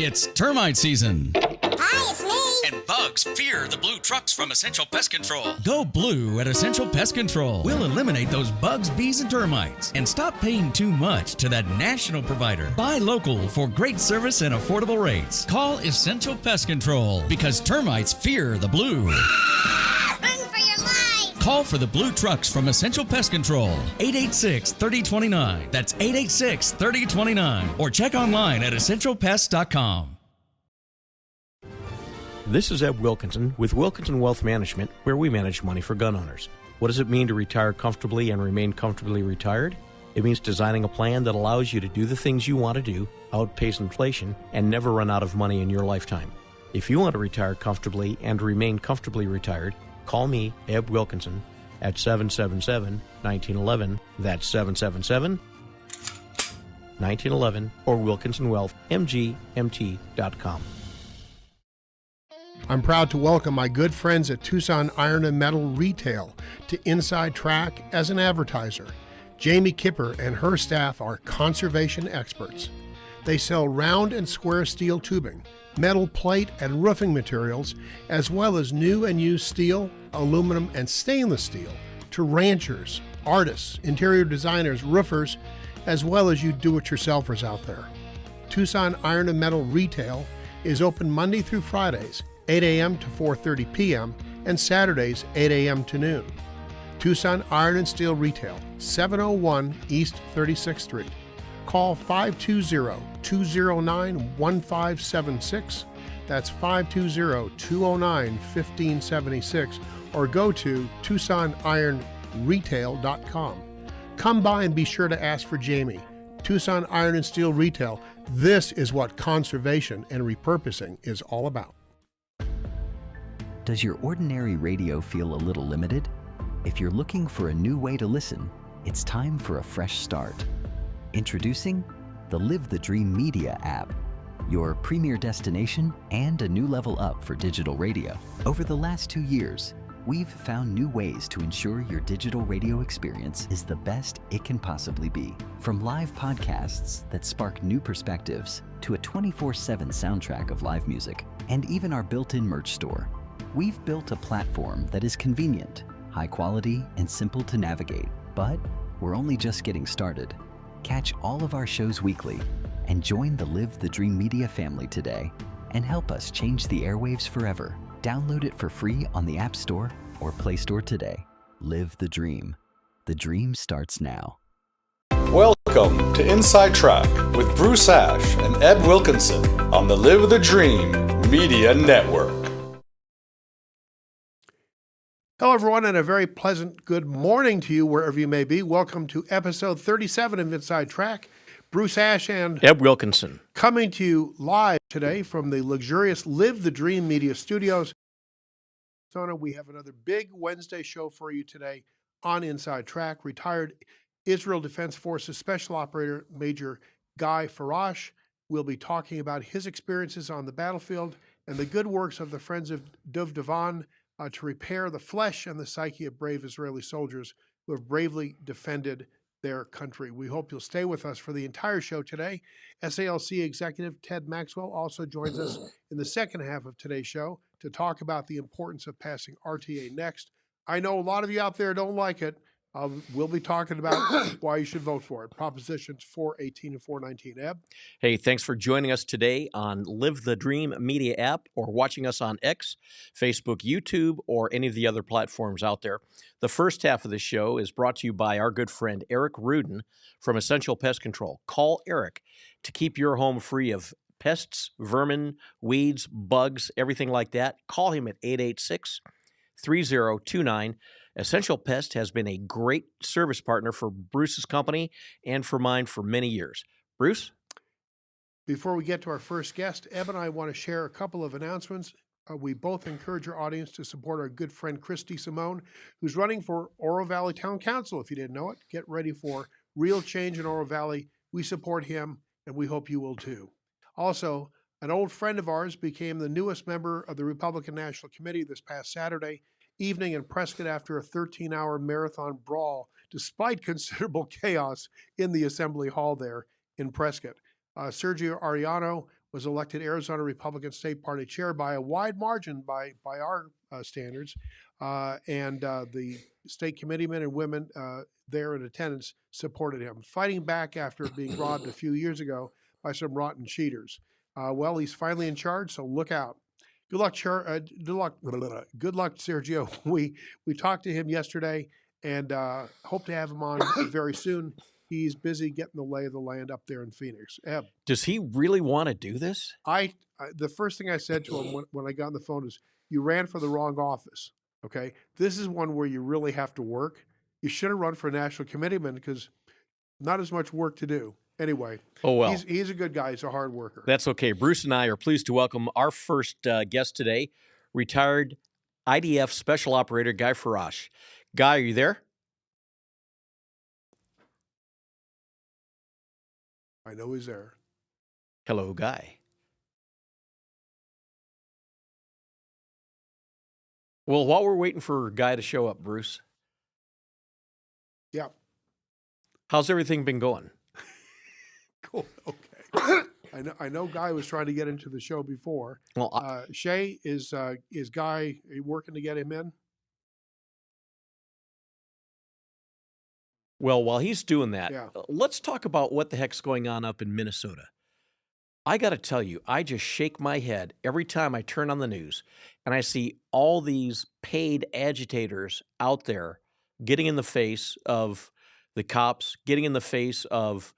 It's termite season. Hi, it's me. And bugs fear the blue trucks from Essential Pest Control. Go blue at Essential Pest Control. We'll eliminate those bugs, bees, and termites. And stop paying too much to that national provider. Buy local for great service and affordable rates. Call Essential Pest Control because termites fear the blue. Run for your life. Call for the blue trucks from Essential Pest Control. 886-3029. That's 886-3029. Or check online at essentialpest.com. This is Ed Wilkinson with Wilkinson Wealth Management, where we manage money for gun owners. What does it mean to retire comfortably and remain comfortably retired? It means designing a plan that allows you to do the things you want to do, outpace inflation, and never run out of money in your lifetime. If you want to retire comfortably and remain comfortably retired, call me, Ed Wilkinson, at 777-1911. That's 777-1911 or WilkinsonWealthMGMT.com. I'm proud to welcome my good friends at Tucson Iron and Metal Retail to Inside Track as an advertiser. Jamie Kipper and her staff are conservation experts. They sell round and square steel tubing, metal plate and roofing materials, as well as new and used steel, aluminum, and stainless steel to ranchers, artists, interior designers, roofers, as well as you do-it-yourselfers out there. Tucson Iron and Metal Retail is open Monday through Fridays, 8 a.m. to 4:30 p.m., and Saturdays, 8 a.m. to noon. Tucson Iron and Steel Retail, 701 East 36th Street. Call 520-209-1576. That's 520-209-1576, or go to TucsonIronRetail.com. Come by and be sure to ask for Jamie. Tucson Iron and Steel Retail, this is what conservation and repurposing is all about. Does your ordinary radio feel a little limited? If you're looking for a new way to listen, it's time for a fresh start. Introducing the Live the Dream Media app, your premier destination and a new level up for digital radio. Over the last 2 years, we've found new ways to ensure your digital radio experience is the best it can possibly be. From live podcasts that spark new perspectives to a 24/7 soundtrack of live music, and even our built-in merch store. We've built a platform that is convenient, high quality, and simple to navigate. But we're only just getting started. Catch all of our shows weekly and join the Live the Dream Media family today and help us change the airwaves forever. Download it for free on the App Store or Play Store today. Live the dream. The dream starts now. Welcome to Inside Track with Bruce Ash and Ed Wilkinson on the Live the Dream Media Network. Hello, everyone, and a very pleasant good morning to you wherever you may be. Welcome to episode 37 of Inside Track. Bruce Ash and Ed Wilkinson. Coming to you live today from the luxurious Live the Dream Media Studios. We have another big Wednesday show for you today on Inside Track. Retired Israel Defense Forces Special Operator Major Guy Farache will be talking about his experiences on the battlefield and the good works of the Friends of Duvdevan to repair the flesh and the psyche of brave Israeli soldiers who have bravely defended their country. We hope you'll stay with us for the entire show today. SALC Executive Ted Maxwell also joins us in the second half of today's show to talk about the importance of passing RTA Next. I know a lot of you out there don't like it. We'll be talking about why you should vote for it. Propositions 418 and 419. Eb? Hey, thanks for joining us today on Live the Dream Media app or watching us on X, Facebook, YouTube, or any of the other platforms out there. The first half of the show is brought to you by our good friend Eric Rudin from Essential Pest Control. Call Eric to keep your home free of pests, vermin, weeds, bugs, everything like that. Call him at 886-3029. Essential Pest has been a great service partner for Bruce's company and for mine for many years. Bruce? Before we get to our first guest, Eb and I want to share a couple of announcements. We both encourage our audience to support our good friend Christy Simone, who's running for Oro Valley Town Council. If you didn't know it, get ready for real change in Oro Valley. We support him, and we hope you will too. Also, an old friend of ours became the newest member of the Republican National Committee this past Saturday evening in Prescott after a 13-hour marathon brawl, despite considerable chaos in the Assembly Hall there in Prescott. Sergio Ariano was elected Arizona Republican State Party chair by a wide margin by our standards. And the state committeemen and women there in attendance supported him, fighting back after being robbed a few years ago by some rotten cheaters. Well, he's finally in charge, so look out. Good luck, good luck, Sergio. We talked to him yesterday and hope to have him on very soon. He's busy getting the lay of the land up there in Phoenix. Eb, Does he really want to do this? the first thing I said to him when I got on the phone is, you ran for the wrong office. Okay, this is one where you really have to work. You should have run for a national committeeman because not as much work to do. Anyway, oh well, he's a good guy. He's a hard worker. That's okay. Bruce and I are pleased to welcome our first guest today, retired IDF Special Operator Guy Farache. Guy, are you there? I know he's there. Hello, Guy. Well, while we're waiting for Guy to show up, Bruce. Yeah. How's everything been going? Cool. Okay. I know Guy was trying to get into the show before. Well, Shay, is Guy, are you working to get him in? Well, while he's doing that, Yeah. let's talk about what the heck's going on up in Minnesota. I got to tell you, I just shake my head every time I turn on the news and I see all these paid agitators out there getting in the face of the cops, getting in the face of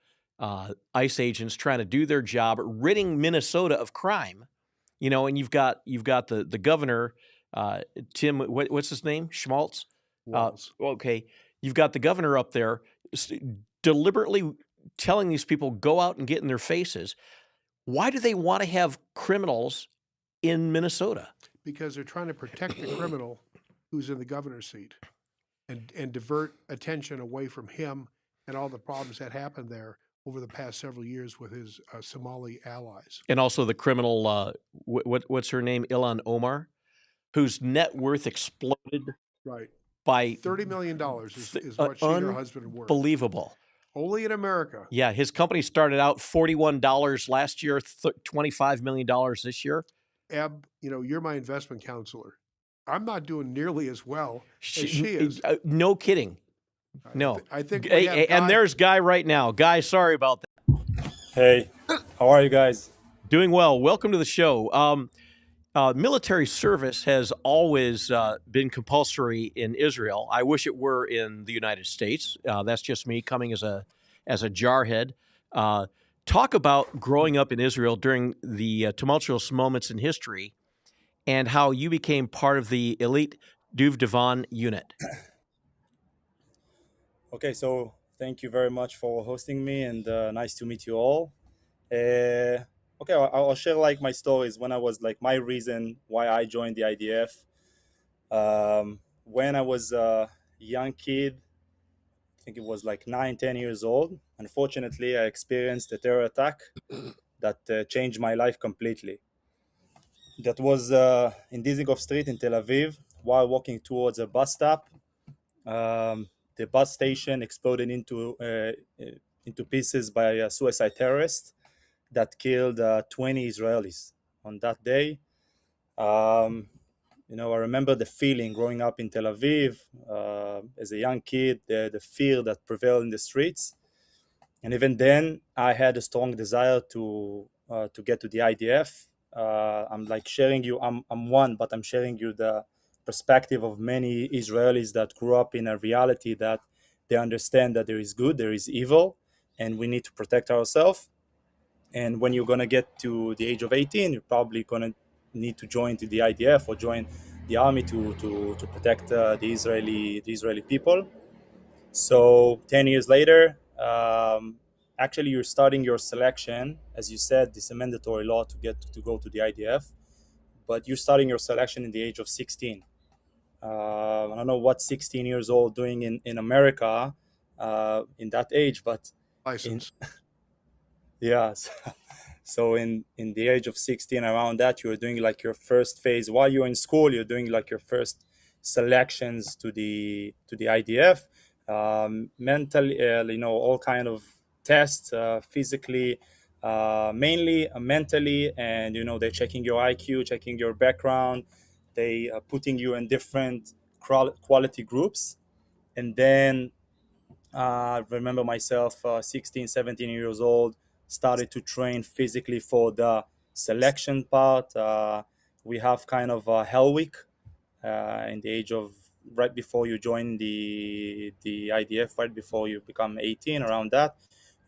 ICE agents trying to do their job, ridding Minnesota of crime. You know, and you've got the governor, Tim, what's his name? Schmaltz? Okay. You've got the governor up there deliberately telling these people, go out and get in their faces. Why do they want to have criminals in Minnesota? Because they're trying to protect the criminal who's in the governor's seat and divert attention away from him and all the problems that happened there over the past several years with his Somali allies. And also the criminal, what's her name? Ilhan Omar, whose net worth exploded. Right. By $30 million is what she and her husband are worth. Unbelievable. Only in America. Yeah, his company started out $41 last year, $25 million this year. Eb, you're my investment counselor. I'm not doing nearly as well as she is. No kidding. No. I think and there's Guy right now. Guy, sorry about that. Hey, how are you guys? Doing well. Welcome to the show. Military service has always been compulsory in Israel. I wish it were in the United States. That's just me coming as a jarhead. Talk about growing up in Israel during the tumultuous moments in history and how you became part of the elite Duvdevan unit. Okay, so thank you very much for hosting me, and nice to meet you all. Okay, I'll share like my stories when I was like my reason why I joined the IDF. When I was a young kid, I think it was like 9-10 years old. Unfortunately, I experienced a terror attack that changed my life completely. That was in Dizengoff Street in Tel Aviv while walking towards a bus stop. The bus station exploded into pieces by a suicide terrorist that killed 20 Israelis on that day. I remember the feeling growing up in Tel Aviv as a young kid, the fear that prevailed in the streets. And even then, I had a strong desire to get to the IDF. I'm like sharing you, I'm one, but I'm sharing you the perspective of many Israelis that grew up in a reality that they understand that there is good, there is evil, and we need to protect ourselves. And when you're going to get to the age of 18, you're probably going to need to join to the IDF or join the army to protect the Israeli people. So 10 years later, actually you're starting your selection. As you said, this is a mandatory law to go to the IDF, but you're starting your selection in the age of 16. I don't know what 16 years old doing in America in that age, but license. Yeah. So in the age of 16, around that, you're doing like your first phase. While you're in school, you're doing like your first selections to the IDF, mentally, all kind of tests, physically, mainly mentally, and they're checking your IQ, checking your background. They are putting you in different quality groups. And then I remember myself, 16, 17 years old, started to train physically for the selection part. We have kind of a hell week in the age of right before you join the IDF, right before you become 18, around that.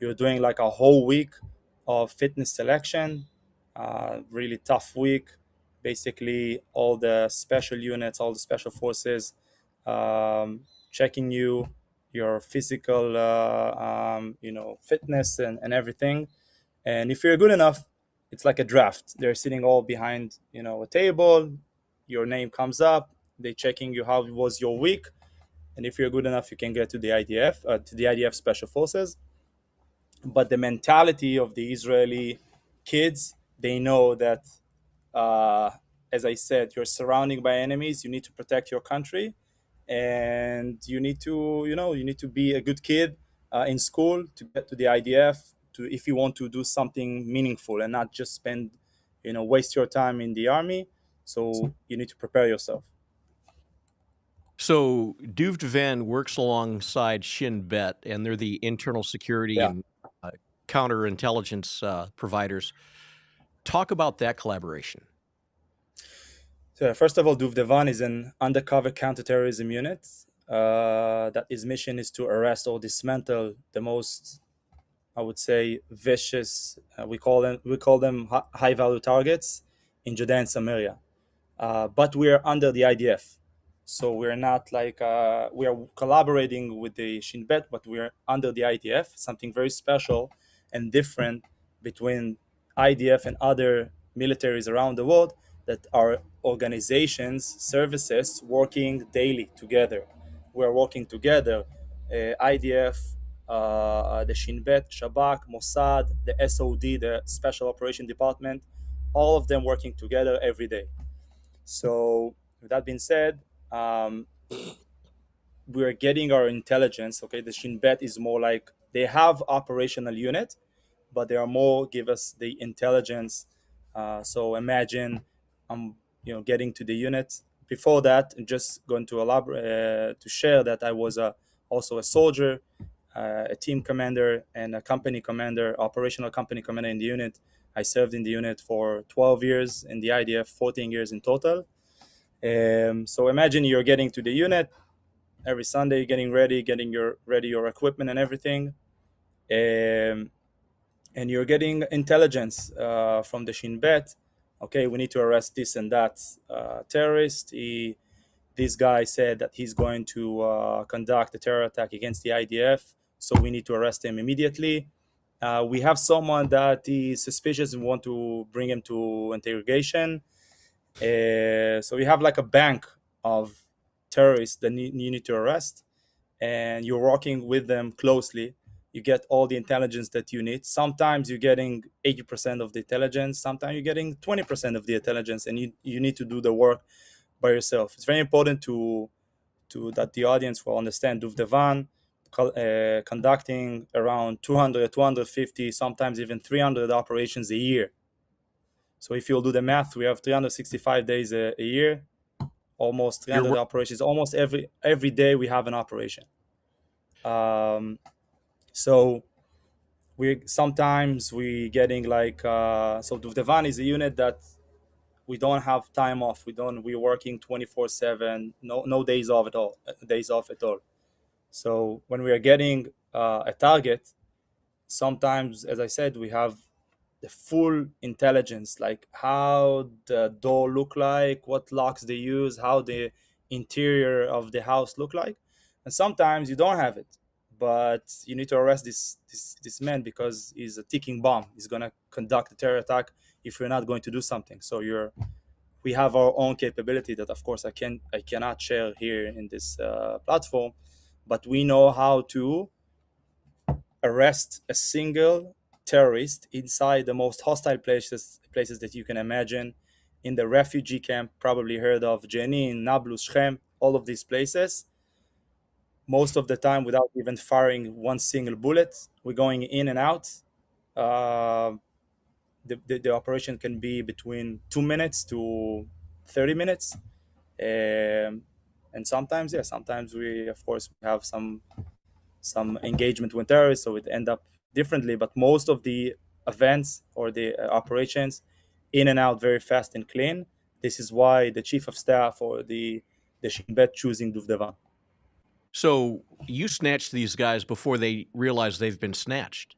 You're doing like a whole week of fitness selection, really tough week. Basically, all the special units, all the special forces, checking you, your physical, fitness and everything. And if you're good enough, it's like a draft. They're sitting all behind, a table. Your name comes up. They checking you how was your week, and if you're good enough, you can get to the IDF Special Forces. But the mentality of the Israeli kids, they know that, uh, as I said, you're surrounded by enemies. You need to protect your country, and you need to be a good kid in school to get to the IDF. To if you want to do something meaningful and not just waste your time in the army. So you need to prepare yourself. So Duvdevan works alongside Shin Bet, and they're the internal security Yeah. and counterintelligence providers. Talk about that collaboration. So first of all, Duvdevan is an undercover counterterrorism unit that his mission is to arrest or dismantle the most, I would say, vicious. We call them high value targets in Judea and Samaria. But we are under the IDF, so we're not like we are collaborating with the Shin Bet, but we're under the IDF. Something very special and different between IDF and other militaries around the world, that are organizations, services working daily together. We are working together, IDF, the Shin Bet, Shabak, Mossad, the SOD, the Special Operation Department, all of them working together every day. So, with that being said, we are getting our intelligence. Okay, the Shin Bet is more like they have operational unit, but they are more give us the intelligence. So imagine I'm getting to the unit. Before that, I'm just going to elaborate to share that I was also a soldier, a team commander, and a company commander, operational company commander in the unit. I served in the unit for 12 years, in the IDF 14 years in total. So imagine you're getting to the unit every Sunday, getting your equipment and everything, and you're getting intelligence from the Shin Bet. Okay, we need to arrest this and that terrorist. This guy said that he's going to conduct a terror attack against the IDF, so we need to arrest him immediately. We have someone that is suspicious and want to bring him to interrogation. So you have like a bank of terrorists that you need to arrest, and you're working with them closely. You get all the intelligence that you need. Sometimes you're getting 80% of the intelligence. Sometimes you're getting 20% of the intelligence, and you need to do the work by yourself. It's very important to that the audience will understand. Duvdevan conducting around 200, 250, sometimes even 300 operations a year. So if you'll do the math, we have 365 days a year, almost 300 operations. Almost every day we have an operation. So we getting like so Duvdevan is a unit that we don't have time off. We're working 24/7, no days off at all. So when we are getting a target, sometimes, as I said, we have the full intelligence, like how the door look like, what locks they use, how the interior of the house look like. And sometimes you don't have it, but you need to arrest this man because he's a ticking bomb. He's going to conduct a terror attack if you're not going to do something. So we have our own capability that, of course, I cannot share here in this platform, but we know how to arrest a single terrorist inside the most hostile places that you can imagine, in the refugee camp, probably heard of Jenin, Nablus, Shem, all of these places. Most of the time, without even firing one single bullet, we're going in and out. uh, the operation can be between 2 minutes to 30 minutes. And sometimes, yeah, sometimes we, of course, we have some engagement with terrorists, so it end up differently. But most of the events or the operations, in and out very fast and clean. This is why the chief of staff or the Shin Bet choosing Duvdevan. So you snatched these guys before they realize they've been snatched.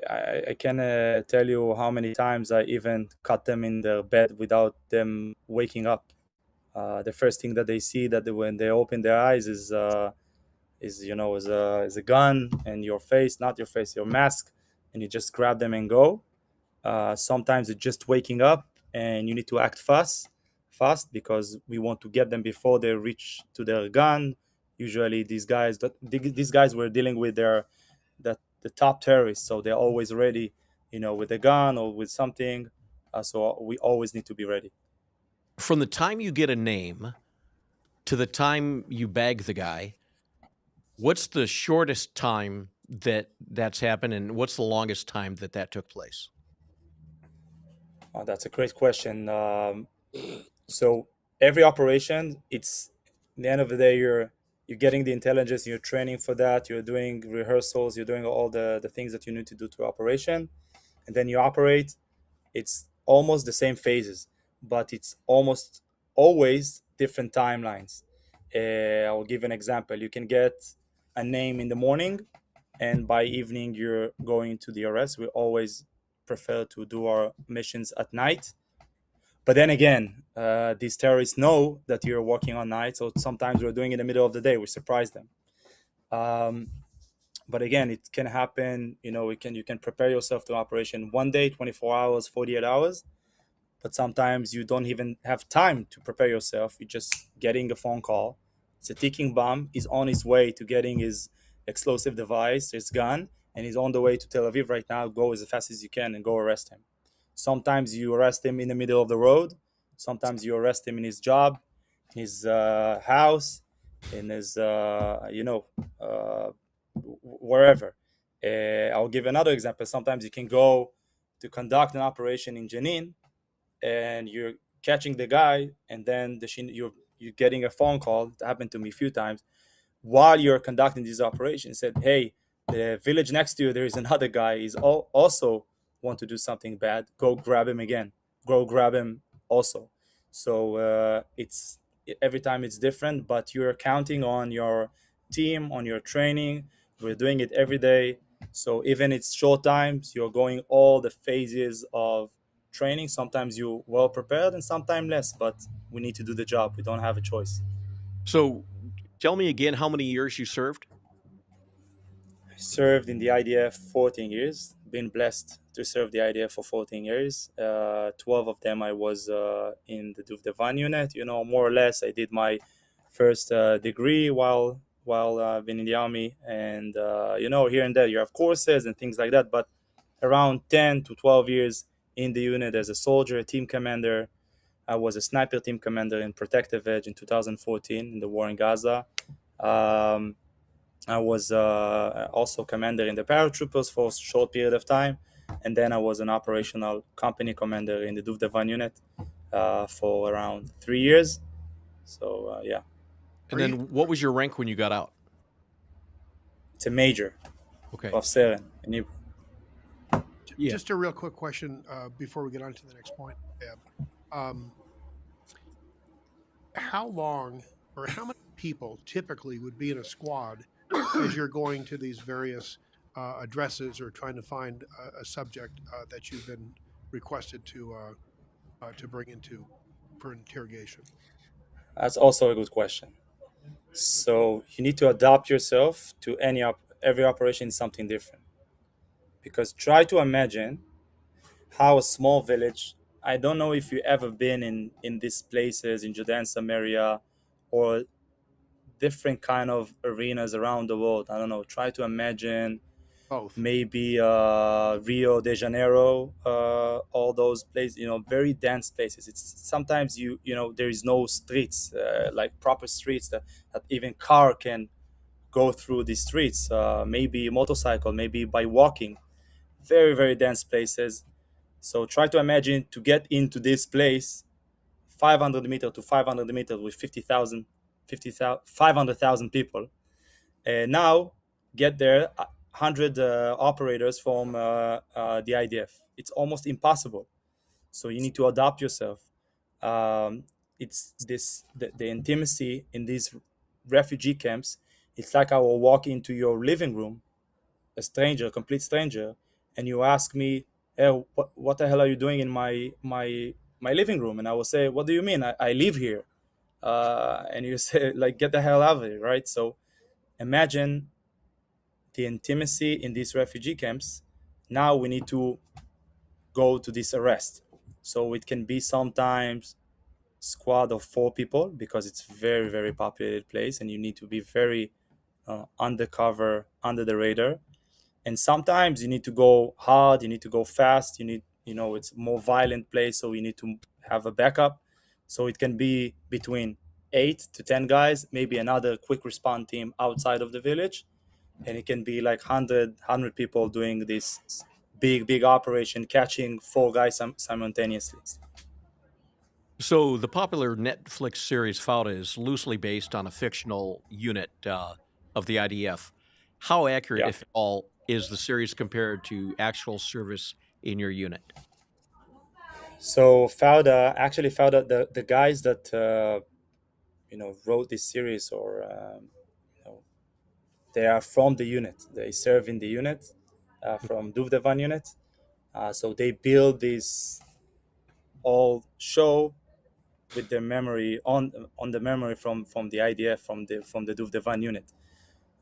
I can tell you how many times I even caught them in their bed without them waking up. The first thing that they see when they open their eyes is a gun and your face, not your face, your mask, and you just grab them and go. Sometimes it's just waking up and you need to act fast because we want to get them before they reach to their gun. Usually these guys were dealing with the top terrorists, so they're always ready, with a gun or with something. So we always need to be ready. From the time you get a name to the time you bag the guy, what's the shortest time that's happened, and what's the longest time that took place? Oh, that's a great question. So every operation, it's at the end of the day, you're getting the intelligence, you're training for that, you're doing rehearsals, you're doing all the things that you need to do to operation, and then you operate. It's almost the same phases, but it's almost always different timelines. I'll give an example. You can get a name in the morning, and by evening you're going to the arrest. We always prefer to do our missions at night. But then again, these terrorists know that you're working on night, so sometimes we're doing it in the middle of the day. We surprise them. But again, it can happen. You can prepare yourself to operation one day, 24 hours, 48 hours. But sometimes you don't even have time to prepare yourself. You're just getting a phone call. It's a ticking bomb. He's on his way to getting his explosive device, his gun, and he's on the way to Tel Aviv right now. Go as fast as you can and go arrest him. Sometimes you arrest him in the middle of the road. Sometimes you arrest him in his job, in his house, in his, wherever. I'll give another example. Sometimes you can go to conduct an operation in Jenin, and you're catching the guy, and then you're getting a phone call. It happened to me a few times while you're conducting this operation. It said, hey, the village next to you, there is another guy. He's also want to do something bad. Go grab him again. Go grab him also. So it's every time it's different, but you're counting on your team, on your training. We're doing it every day. So even it's short times, you're going all the phases of training. Sometimes you're well prepared and sometimes less, but we need to do the job. We don't have a choice. So tell me again how many years you served? I served in the IDF 14 years. Been blessed to serve the IDF for 14 years. 12 of them I was in the Duvdevan unit. More or less, I did my first degree while being in the army, and here and there you have courses and things like that. But around 10 to 12 years in the unit as a soldier, a team commander. I was a sniper team commander in Protective Edge in 2014 in the war in Gaza. I was also commander in the paratroopers for a short period of time, and then I was an operational company commander in the Duvdevan unit for around 3 years. So yeah. And then what was your rank when you got out? It's a major. Okay. Officer in Hebrew. Yeah. Just a real quick question before we get on to the next point, Eb. How long or how many people typically would be in a squad as you're going to these various addresses or trying to find a subject that you've been requested to bring into for interrogation? That's also a good question. So you need to adapt yourself to every operation is something different. Because try to imagine how a small village, I don't know if you've ever been in these places in Judea and Samaria or different kind of arenas around the world. I don't know. Try to imagine Both. maybe Rio de Janeiro, all those places, very dense places. It's sometimes there is no streets, like proper streets that even car can go through the streets, maybe motorcycle, maybe by walking, very, very dense places. So try to imagine to get into this place 500 meter to 500 meters with 500,000 people. And now get there 100 operators from the IDF. It's almost impossible. So you need to adapt yourself. It's this the intimacy in these refugee camps. It's like I will walk into your living room, a stranger, a complete stranger, and you ask me, "Hey, what the hell are you doing in my living room?" And I will say, "What do you mean? I live here." And you say, like, "Get the hell out of here," right? So imagine the intimacy in these refugee camps. Now we need to go to this arrest. So it can be sometimes squad of 4 people because it's very, very populated place and you need to be very undercover, under the radar. And sometimes you need to go hard, you need to go fast, it's more violent place, so you need to have a backup. So it can be between 8 to 10 guys, maybe another quick response team outside of the village, and it can be like 100 people doing this big operation, catching 4 guys simultaneously. So the popular Netflix series Fauda is loosely based on a fictional unit of the IDF. How accurate, Yeah. if at all, is the series compared to actual service in your unit? So Fauda, the guys that wrote this series, or they are from the unit. They serve in the unit, from Duvdevan unit. So they build this all show with their memory on the memory from the IDF, from the Duvdevan unit.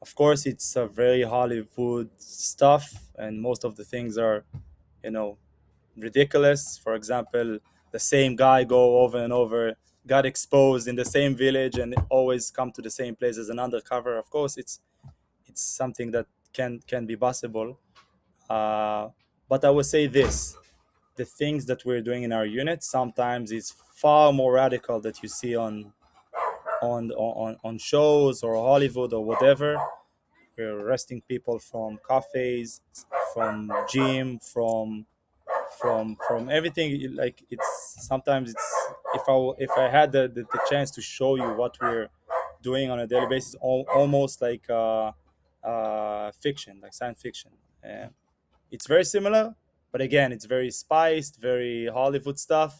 Of course, it's a very Hollywood stuff, and most of the things are, ridiculous. For example, the same guy go over and over, got exposed in the same village, and always come to the same place as an undercover. Of course, it's something that can be possible. But I would say this: the things that we're doing in our unit sometimes is far more radical that you see on shows or Hollywood or whatever. We're arresting people from cafes, from gym, from everything. Like, it's sometimes it's if I had the chance to show you what we're doing on a daily basis, almost like fiction, like science fiction. It's very similar, but again, it's very spiced, very Hollywood stuff.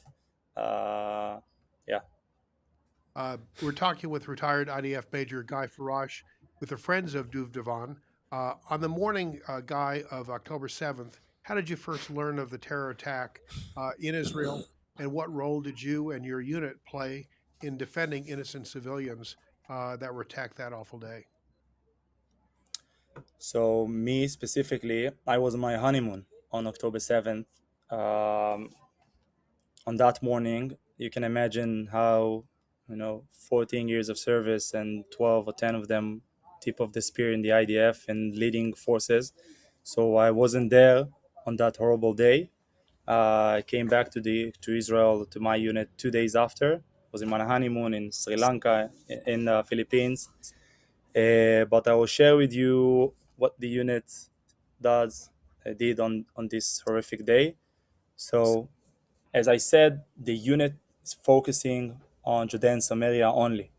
Yeah. We're talking with retired IDF Major Guy Farache with the Friends of Duvdevan. On the morning, Guy, of October 7th, how did you first learn of the terror attack in Israel, and what role did you and your unit play in defending innocent civilians that were attacked that awful day? So me specifically, I was on my honeymoon on October 7th. On that morning, you can imagine how, 14 years of service and 12 or 10 of them tip of the spear in the IDF and leading forces. So I wasn't there on that horrible day. I came back to Israel, to my unit, 2 days after. I was in my honeymoon in Sri Lanka, in the Philippines. But I will share with you what the unit did on this horrific day. So, as I said, the unit is focusing on Judea and Samaria only.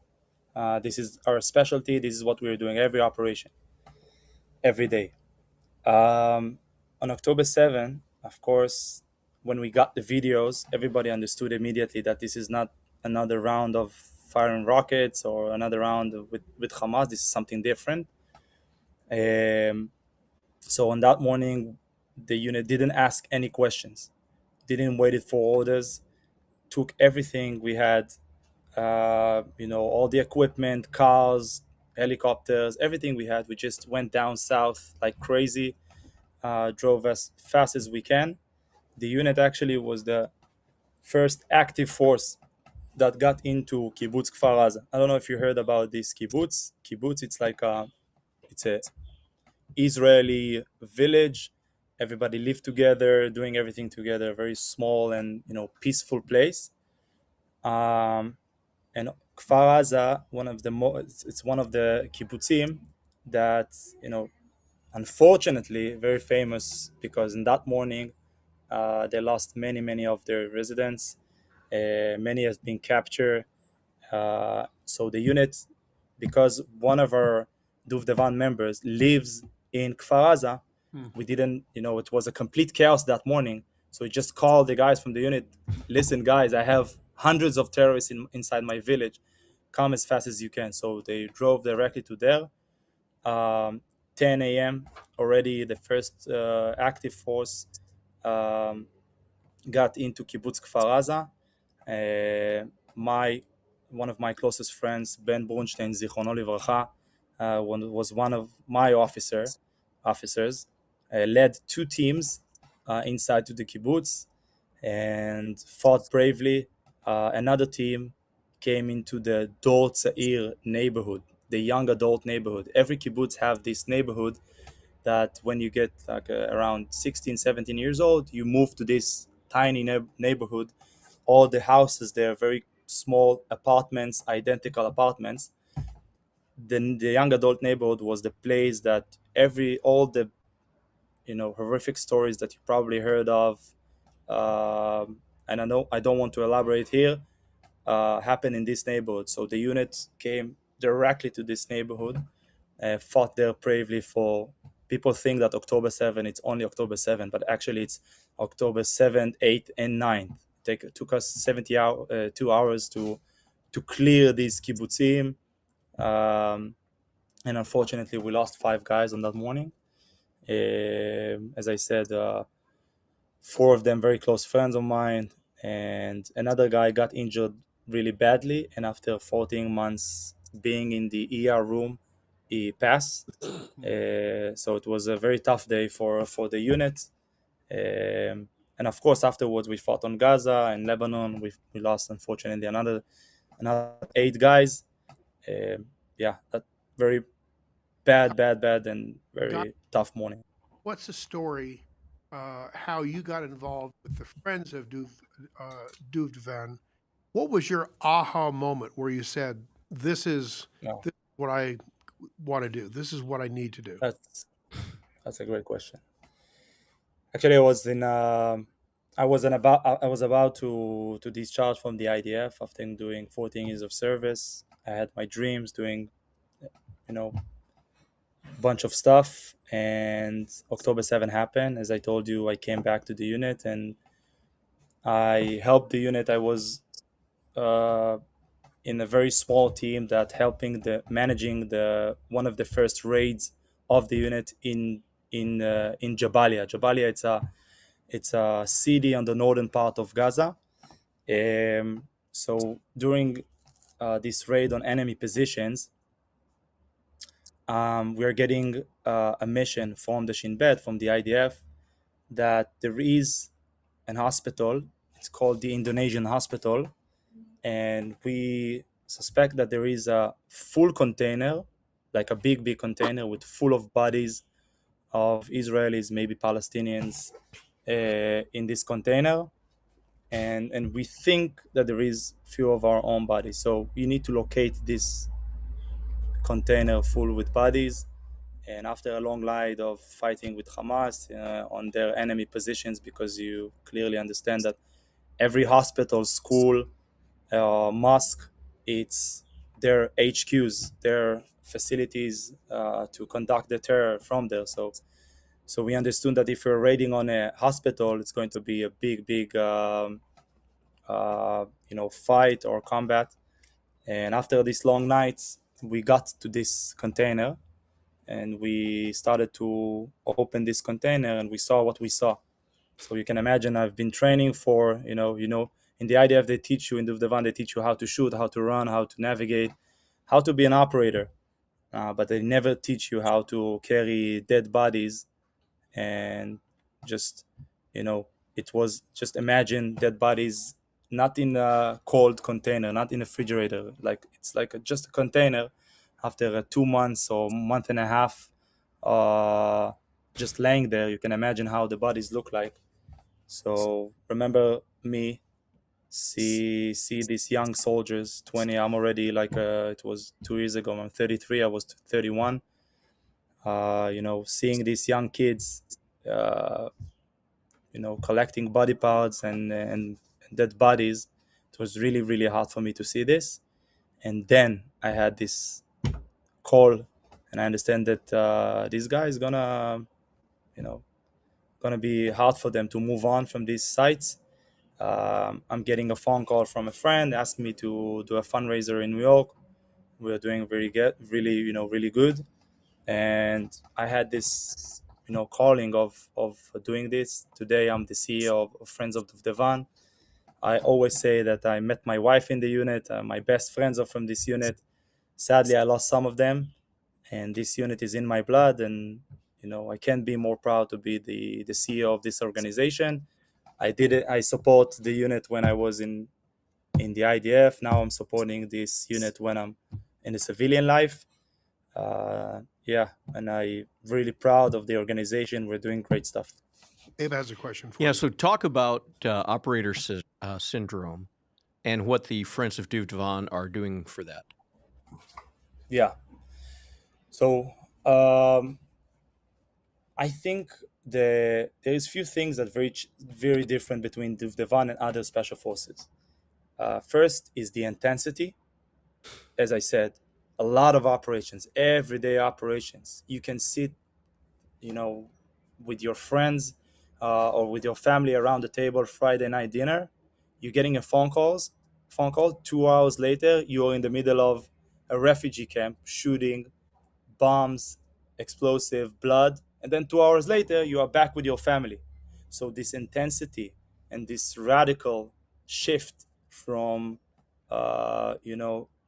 This is our specialty. This is what we're doing every operation, every day. On October 7th, of course, when we got the videos, everybody understood immediately that this is not another round of firing rockets or another round with Hamas. This is something different. So on that morning, the unit didn't ask any questions, didn't wait for orders, took everything we had, all the equipment, cars, helicopters, everything we had. We just went down south like crazy, drove as fast as we can. The unit actually was the first active force that got into kibbutz Kfar Aza. I don't know if you heard about this kibbutz. Kibbutz, it's a Israeli village. Everybody lived together, doing everything together. Very small and peaceful place. And Kfar Aza, it's one of the kibbutzim that, you know, unfortunately very famous, because in that morning they lost many of their residents. Many has been captured. So the unit, because one of our Duvdevan members lives in Kfar Aza, we didn't, you know, it was a complete chaos that morning. So we just called the guys from the unit, listen, guys, I have hundreds of terrorists inside my village. Come as fast as you can. So they drove directly to there. 10 a.m. already, the first active force got into Kibbutz Kfar Aza. My One of my closest friends, Ben Brunstein, Zichrono Livracha, was one of my officers, led two teams inside to the kibbutz and fought bravely. Another team came into the Dor Tzair neighborhood, the young adult neighborhood. Every kibbutz have this neighborhood that when you get like around 16, 17 years old, you move to this tiny neighborhood. All the houses there are very small apartments, identical apartments. The young adult neighborhood was the place that all the, you know, horrific stories that you probably heard of, and I know I don't want to elaborate here, happened in this neighborhood. So the unit came directly to this neighborhood, fought there bravely for. People think that October 7th, it's only October 7th, but actually it's October 7th, 8th, and 9th. It took us 2 hours to clear these kibbutzim. And unfortunately, we lost 5 guys on that morning. As I said, 4 of them very close friends of mine, and another guy got injured really badly. And after 14 months being in the ER room, he passed. So it was a very tough day for the unit. And of course, afterwards, we fought on Gaza and Lebanon. We lost, unfortunately, another 8 guys. Yeah, that very bad, and very Guy, tough morning. what's the story? How you got involved with the Friends of Duvdevan? What was your aha moment where you said, "This is No, this is what I want to do. This is what I need to do"? that's a great question. Actually, I was about to discharge from the IDF after doing 14 years of service. I had my dreams doing, you know, bunch of stuff, and October 7 happened. As I told you, I came back to the unit and I helped the unit. I was in a very small team that helping managing the one of the first raids of the unit in Jabalia. Jabalia, it's a city on the northern part of Gaza. So during this raid on enemy positions, we are getting a mission from the Shin Bet, from the IDF, that there is an hospital. It's called the Indonesian Hospital, and we suspect that there is a full container, like a big container with full of bodies of Israelis, maybe Palestinians, in this container. And we think that there is few of our own bodies. So you need to locate this container full with bodies. And after a long line of fighting with Hamas on their enemy positions, because you clearly understand that every hospital, school, mosque, it's their HQs, their facilities to conduct the terror from there. So we understood that if we're raiding on a hospital, it's going to be a big fight or combat. And after these long nights, we got to this container and we started to open this container and we saw what we saw. So you can imagine, I've been training for, in the IDF, they teach you, in Duvdevan, they teach you how to shoot, how to run, how to navigate, how to be an operator. But they never teach you how to carry dead bodies. And just, it was just, imagine dead bodies, not in a cold container, not in a refrigerator. Like, it's like just a container after 2 months or month and a half, just laying there. You can imagine how the bodies look like. So remember me, see these young soldiers, 20. I'm already like, it was 2 years ago. I'm 33. I was 31. Seeing these young kids, uh, collecting body parts and dead bodies, it was really, really hard for me to see this. And then I had this call, and I understand that this guy is you know, gonna be hard for them to move on from these sites. I'm getting a phone call from a friend asking me to do a fundraiser in New York. We're doing very good, really, really good. And I had this, calling of doing this. Today, I'm the CEO of Friends of Duvdevan. I always say that I met my wife in the unit. My best friends are from this unit. Sadly, I lost some of them, and this unit is in my blood. And I can't be more proud to be the CEO of this organization. I did it. I support the unit when I was in the IDF. Now I'm supporting this unit when I'm in the civilian life. Yeah, and I'm really proud of the organization. We're doing great stuff. Abe has a question for Yeah, you. so talk about operator syndrome and what the Friends of Duvdevan are doing for that. Yeah. So I think there is few things that very different between Duvdevan and other special forces. First is the intensity. As I said, a lot of operations, everyday operations. You can sit, you know, with your friends or with your family around the table Friday night dinner. You're getting phone call. 2 hours later, you're in the middle of a refugee camp, shooting, bombs, explosive, blood, and then 2 hours later, you are back with your family. So this intensity and this radical shift from,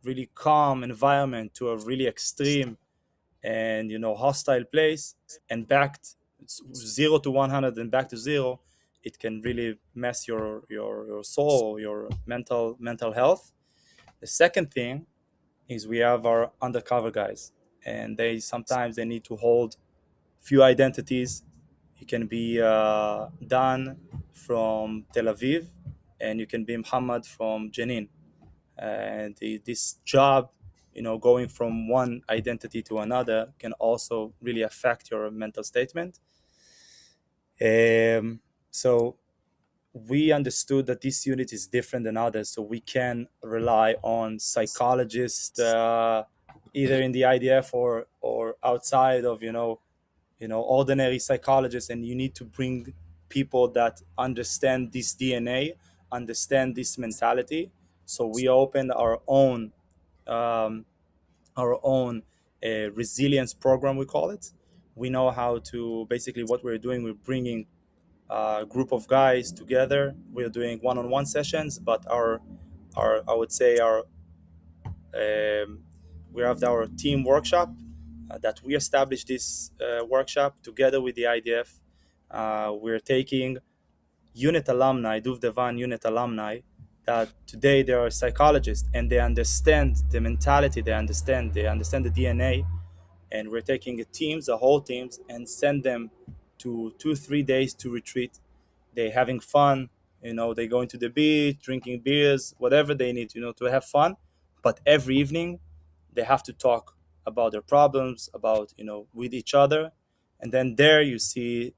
really calm environment to a really extreme and hostile place, and back 0 to 100 and back to zero, it can really mess your soul, your mental health. The second thing is we have our undercover guys, and they need to hold few identities. You can be Dan from Tel Aviv, and you can be Muhammad from Jenin. And this job, going from one identity to another, can also really affect your mental statement. So we understood that this unit is different than others, so we can rely on psychologists, either in the IDF or outside of ordinary psychologists, and you need to bring people that understand this DNA, understand this mentality. So we opened um, our own resilience program, we call it. We know how to basically what we're doing. We're bringing a group of guys together. We're doing one-on-one sessions, but our I would say our we have our team workshop that we established this workshop together with the IDF. We're taking unit alumni, Duvdevan unit alumni, that today they are psychologists and they understand the mentality, they understand the DNA, and we're taking the whole teams, and send them to 2 3 days to retreat. They having fun, they going to the beach, drinking beers, whatever they need, to have fun. But every evening, they have to talk about their problems, about with each other, and then there you see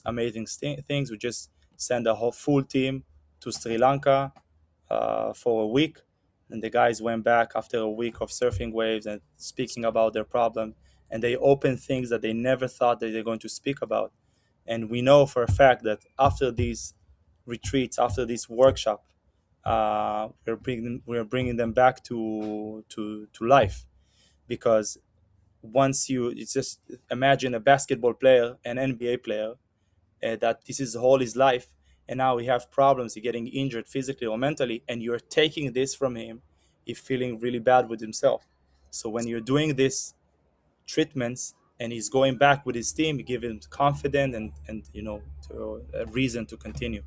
amazing things. We just send a whole full team to Sri Lanka for a week, and the guys went back after a week of surfing waves and speaking about their problem, and they opened things that they never thought that they're going to speak about. And we know for a fact that after these retreats, after this workshop, we're bringing them back to life. Because once it's just imagine a basketball player, an NBA player, that this is all his life, and now he have problems, he getting injured physically or mentally, and you're taking this from him, he's feeling really bad with himself. So when you're doing this treatments and he's going back with his team, you give him confidence and a reason to continue.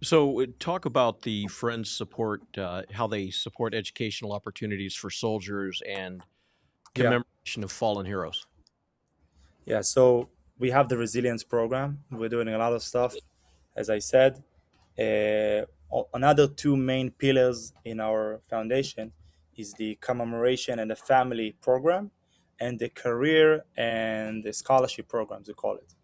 So, talk about the Friends support, how they support educational opportunities for soldiers and Yeah. commemoration of fallen heroes. Yeah, so we have the resilience program. We're doing a lot of stuff, as I said. Another two main pillars in our foundation is the commemoration and the family program, and the career and the scholarship programs, we call it.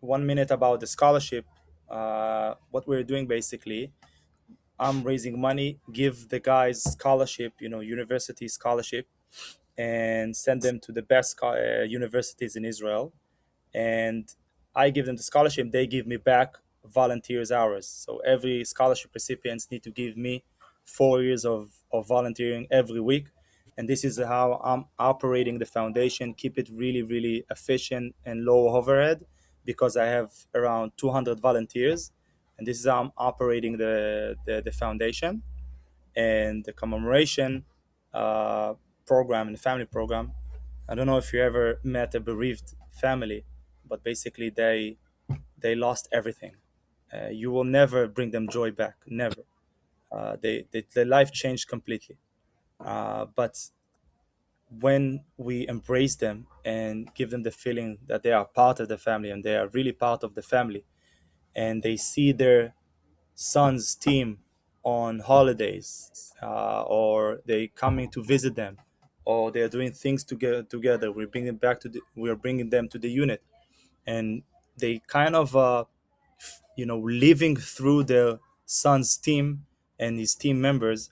1 minute about the scholarship. What we're doing basically, I'm raising money, give the guys scholarship, university scholarship, and send them to the best universities in Israel. And I give them the scholarship, they give me back volunteers hours. So every scholarship recipients need to give me 4 years of volunteering every week. And this is how I'm operating the foundation, keep it really, really efficient and low overhead, because I have around 200 volunteers. And this is how I'm operating the foundation. And the commemoration program and the family program, I don't know if you ever met a bereaved family, but basically they lost everything. You will never bring them joy back, never. Their life changed completely. But when we embrace them and give them the feeling that they are part of the family and they are really part of the family, and they see their son's team on holidays, or they coming to visit them, or they are doing things together, we are bringing them to the unit, and they kind of living through their son's team and his team members,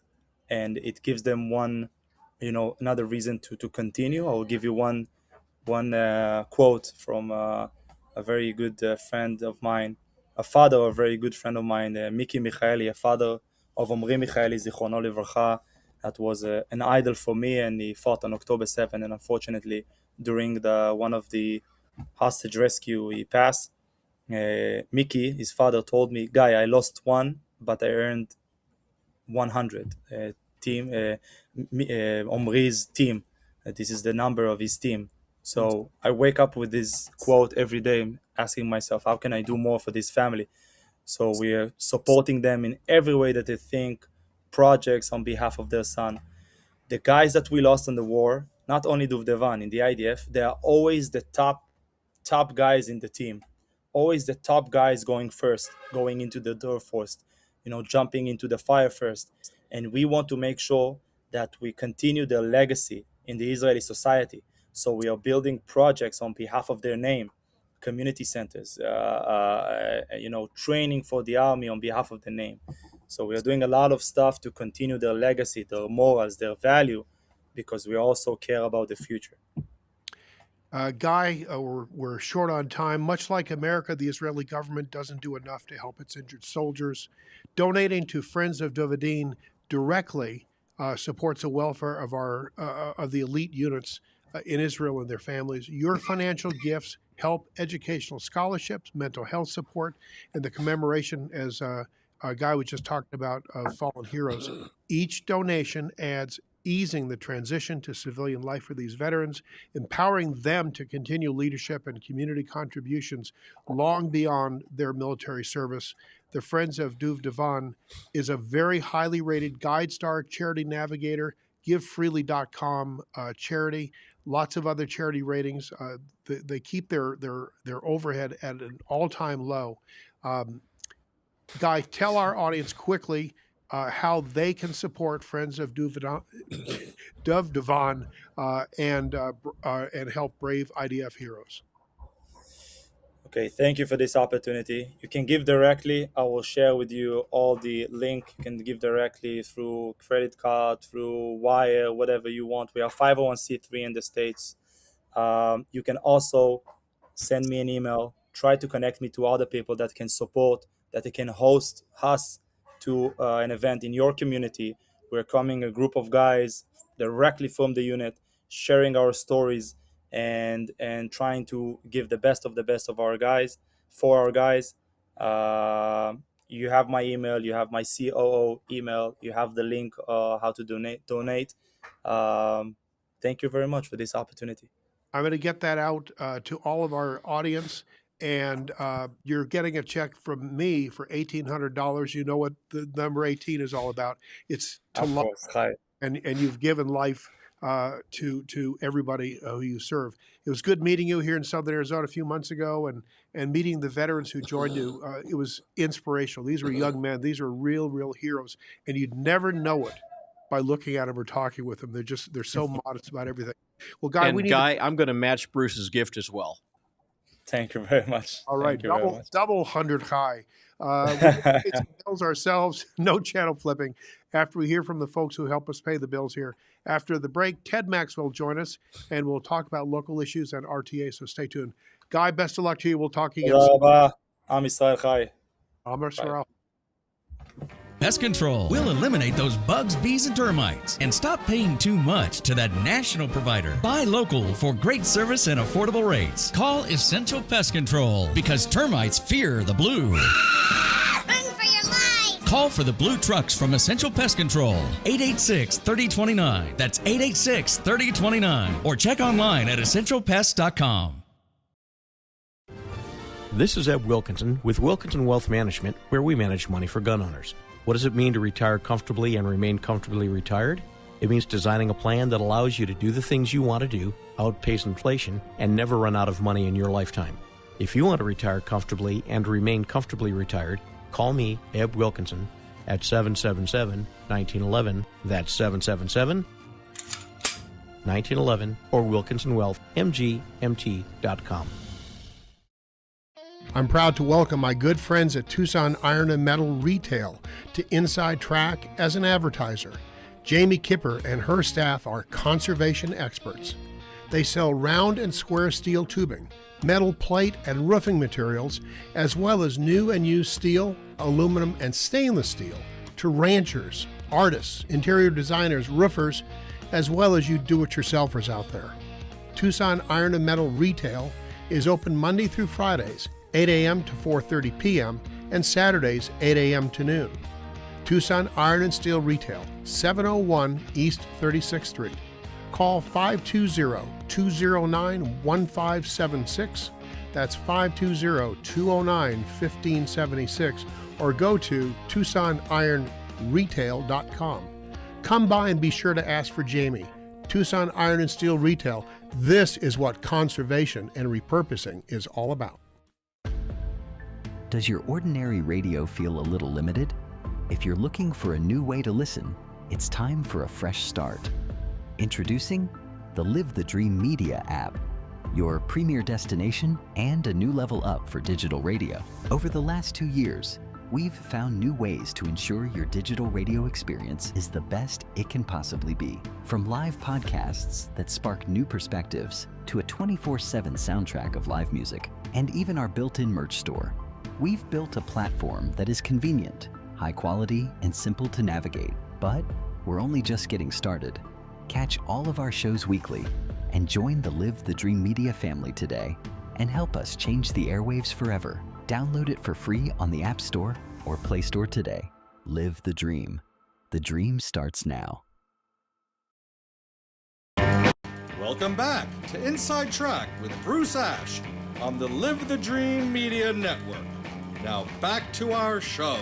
and it gives them another reason to continue. I'll give you one quote from a very good friend of mine, a father of a very good friend of mine, Miki Michaeli, a father of Omri Michaeli, Zichrono Livracha, that was an idol for me, and he fought on October 7, and unfortunately, during one of the hostage rescue, he passed. Miki, his father, told me, Guy, I lost one, but I earned 100. Omri's team. This is the number of his team. So I wake up with this quote every day, asking myself, how can I do more for this family? So we are supporting them in every way that they think, projects on behalf of their son. The guys that we lost in the war, not only Duvdevan, in the IDF, they are always the top guys in the team, always the top guys going first, going into the door first, jumping into the fire first. And we want to make sure that we continue their legacy in the Israeli society. So we are building projects on behalf of their name, community centers, training for the army on behalf of the name. So we are doing a lot of stuff to continue their legacy, their morals, their value, because we also care about the future. Guy, we're short on time. Much like America, the Israeli government doesn't do enough to help its injured soldiers. Donating to Friends of Duvdevan directly supports the welfare of the elite units in Israel and their families. Your financial gifts help educational scholarships, mental health support, and the commemoration, as Guy was just talking about, of fallen heroes. Each donation adds easing the transition to civilian life for these veterans, empowering them to continue leadership and community contributions long beyond their military service. The Friends of Duvdevan is a very highly rated GuideStar charity navigator, givefreely.com charity, lots of other charity ratings. They keep their overhead at an all-time low. Guy, tell our audience quickly how they can support Friends of Duvdevan and help brave IDF heroes. Okay, thank you for this opportunity. You can give directly. I will share with you all the link. You can give directly through credit card, through wire, whatever you want. We are 501c3 in the States. You can also send me an email. Try to connect me to other people that can support, that they can host us to an event in your community. We're coming a group of guys directly from the unit, sharing our stories and trying to give the best of our guys for our guys. You have my email, you have my COO email, you have the link how to donate. Thank you very much for this opportunity. I'm going to get that out to all of our audience. And you're getting a check from me for $1,800. You know what the number 18 is all about. It's to love, and you've given life to everybody who you serve. It was good meeting you here in Southern Arizona a few months ago, and meeting the veterans who joined you. It was inspirational. These were young men. These are real heroes, and you'd never know it by looking at them or talking with them. They're so modest about everything. Well, Guy, And Guy, I'm going to match Bruce's gift as well. Thank you very much. All right, Thank you very much. double 100 high. We're going to pay some bills ourselves. No channel flipping. After we hear from the folks who help us pay the bills here. After the break, Ted Maxwell will join us, and we'll talk about local issues and RTA, so stay tuned. Guy, best of luck to you. We'll talk again soon. Am Yisrael Chai. Amar Sarah. Pest Control will eliminate those bugs, bees, and termites and stop paying too much to that national provider. Buy local for great service and affordable rates. Call Essential Pest Control because termites fear the blue. Run for your life! Call for the blue trucks from Essential Pest Control. 886-3029. That's 886-3029. Or check online at essentialpest.com. This is Ed Wilkinson with Wilkinson Wealth Management, where we manage money for gun owners. What does it mean to retire comfortably and remain comfortably retired? It means designing a plan that allows you to do the things you want to do, outpace inflation, and never run out of money in your lifetime. If you want to retire comfortably and remain comfortably retired, call me, Ed Wilkinson, at 777-1911. That's 777-1911 or WilkinsonWealthMGMT.com. I'm proud to welcome my good friends at Tucson Iron and Metal Retail to Inside Track as an advertiser. Jamie Kipper and her staff are conservation experts. They sell round and square steel tubing, metal plate and roofing materials, as well as new and used steel, aluminum, and stainless steel to ranchers, artists, interior designers, roofers, as well as you do-it-yourselfers out there. Tucson Iron and Metal Retail is open Monday through Fridays, 8 a.m. to 4:30 p.m., and Saturdays, 8 a.m. to noon. Tucson Iron and Steel Retail, 701 East 36th Street. Call 520-209-1576. That's 520-209-1576, or go to TucsonIronRetail.com. Come by and be sure to ask for Jamie. Tucson Iron and Steel Retail. This is what conservation and repurposing is all about. Does your ordinary radio feel a little limited? If you're looking for a new way to listen, it's time for a fresh start. Introducing the Live the Dream Media app, your premier destination and a new level up for digital radio. Over the last 2 years, we've found new ways to ensure your digital radio experience is the best it can possibly be. From live podcasts that spark new perspectives to a 24/7 soundtrack of live music, and even our built-in merch store. We've built a platform that is convenient, high quality, and simple to navigate. But we're only just getting started. Catch all of our shows weekly and join the Live the Dream Media family today and help us change the airwaves forever. Download it for free on the App Store or Play Store today. Live the dream. The dream starts now. Welcome back to Inside Track with Bruce Ash on the Live the Dream Media Network. Now back to our show.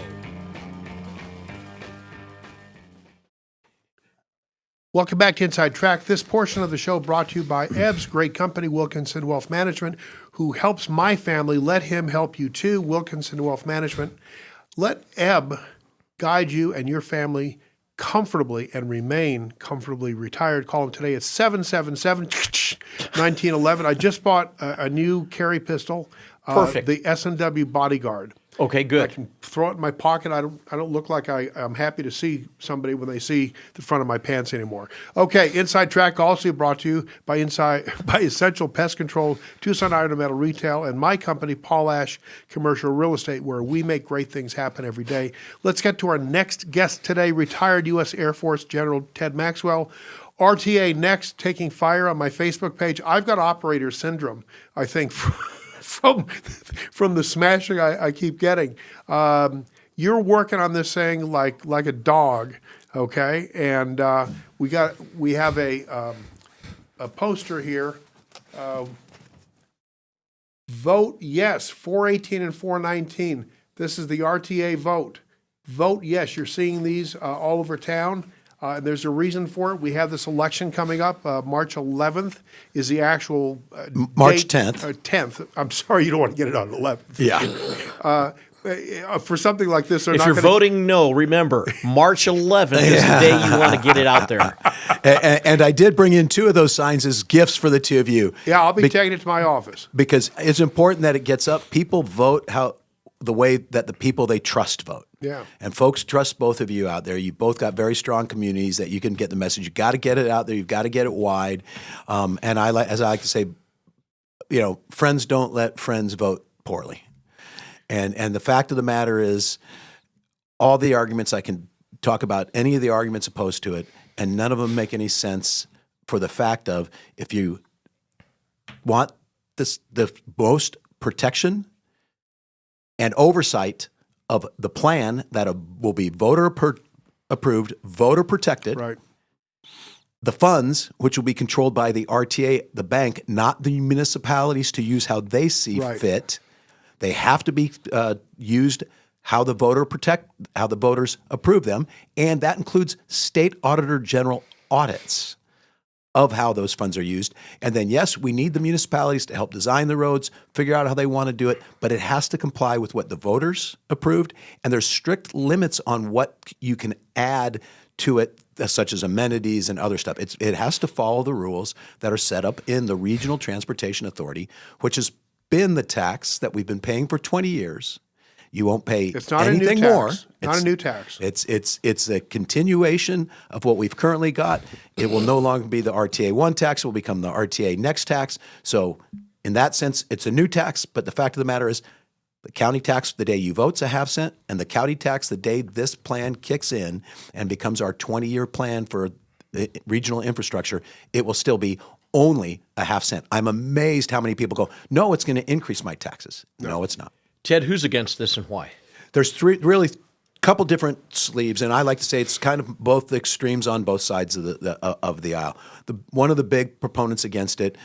Welcome back to Inside Track. This portion of the show brought to you by Ebb's great company, Wilkinson Wealth Management, who helps my family. Let him help you too, Wilkinson Wealth Management. Let Ebb guide you and your family comfortably and remain comfortably retired. Call him today at 777-1911. I just bought a new carry pistol. Perfect. The S&W Bodyguard. Okay, I good. can throw it in my pocket. I don't look like I'm happy to see somebody when they see the front of my pants anymore. Okay, Inside Track also brought to you by Essential Pest Control, Tucson Iron and Metal Retail, and my company, Paul Ash Commercial Real Estate, where we make great things happen every day. Let's get to our next guest today, retired U.S. Air Force General Ted Maxwell. RTA Next, taking fire on my Facebook page. I've got operator syndrome, I think, from the smashing I keep getting. You're working on this thing like a dog, okay? And we have a poster here. Vote yes, 418 and 419. This is the RTA vote. Vote yes. You're seeing these all over town. There's a reason for it. We have this election coming up. March 11th is the actual March date. 10th. 10th. I'm sorry you don't want to get it on the 11th. Yeah. for something like this, they're If not you're gonna, voting no, remember, March 11th is the day you want to get it out there. And I did bring in 2 of those signs as gifts for the 2 of you. Yeah, I'll be taking it to my office. Because it's important that it gets up. People vote the way that the people they trust vote. Yeah. And folks trust both of you out there. You both got very strong communities that you can get the message. You got to get it out there. You've got to get it wide. And as I like to say, friends don't let friends vote poorly. And the fact of the matter is, all the arguments I can talk about, any of the arguments opposed to it, and none of them make any sense for the fact of, if you want the most protection and oversight of the plan that will be voter approved, voter protected. Right. The funds, which will be controlled by the RTA, the bank, not the municipalities to use how they see fit. They have to be used how the voters approve them, and that includes state auditor general audits of how those funds are used. And then, yes, we need the municipalities to help design the roads, figure out how they want to do it, but it has to comply with what the voters approved, and there's strict limits on what you can add to it, such as amenities and other stuff. It has to follow the rules that are set up in the Regional Transportation Authority, which has been the tax that we've been paying for 20 years. You won't pay It's not anything a new tax. more. Not a new tax. It's a continuation of what we've currently got. It will no longer be the RTA 1 tax. It will become the RTA Next tax. So in that sense, it's a new tax. But the fact of the matter is, the county tax the day you vote's a half cent, and the county tax the day this plan kicks in and becomes our 20-year plan for regional infrastructure, it will still be only a half cent. I'm amazed how many people go, no, it's going to increase my taxes. No, it's not. Ted, who's against this and why? There's couple different sleeves, and I like to say it's kind of both the extremes on both sides of the aisle. One of the big proponents against it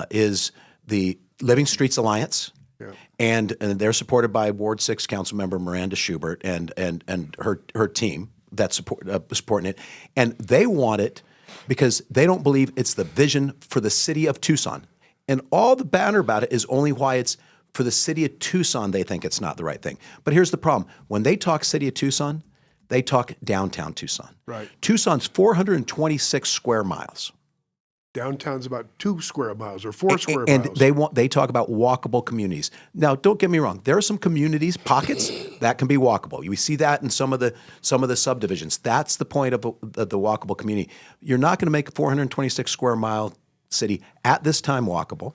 is the Living Streets Alliance. Yeah. And they're supported by Ward 6 Councilmember Miranda Schubert and her team that's supporting it. And they want it because they don't believe it's the vision for the city of Tucson. And all the banner about it is only why it's for the city of Tucson they think it's not the right thing. But here's the problem. When they talk city of Tucson, they talk downtown Tucson. Right. Tucson's 426 square miles. Downtown's about 2 square miles or 4 square and miles. They talk about walkable communities. Now, don't get me wrong. There are some communities, pockets that can be walkable. We see that in some of the subdivisions. That's the point of the walkable community. You're not going to make a 426 square mile city at this time walkable.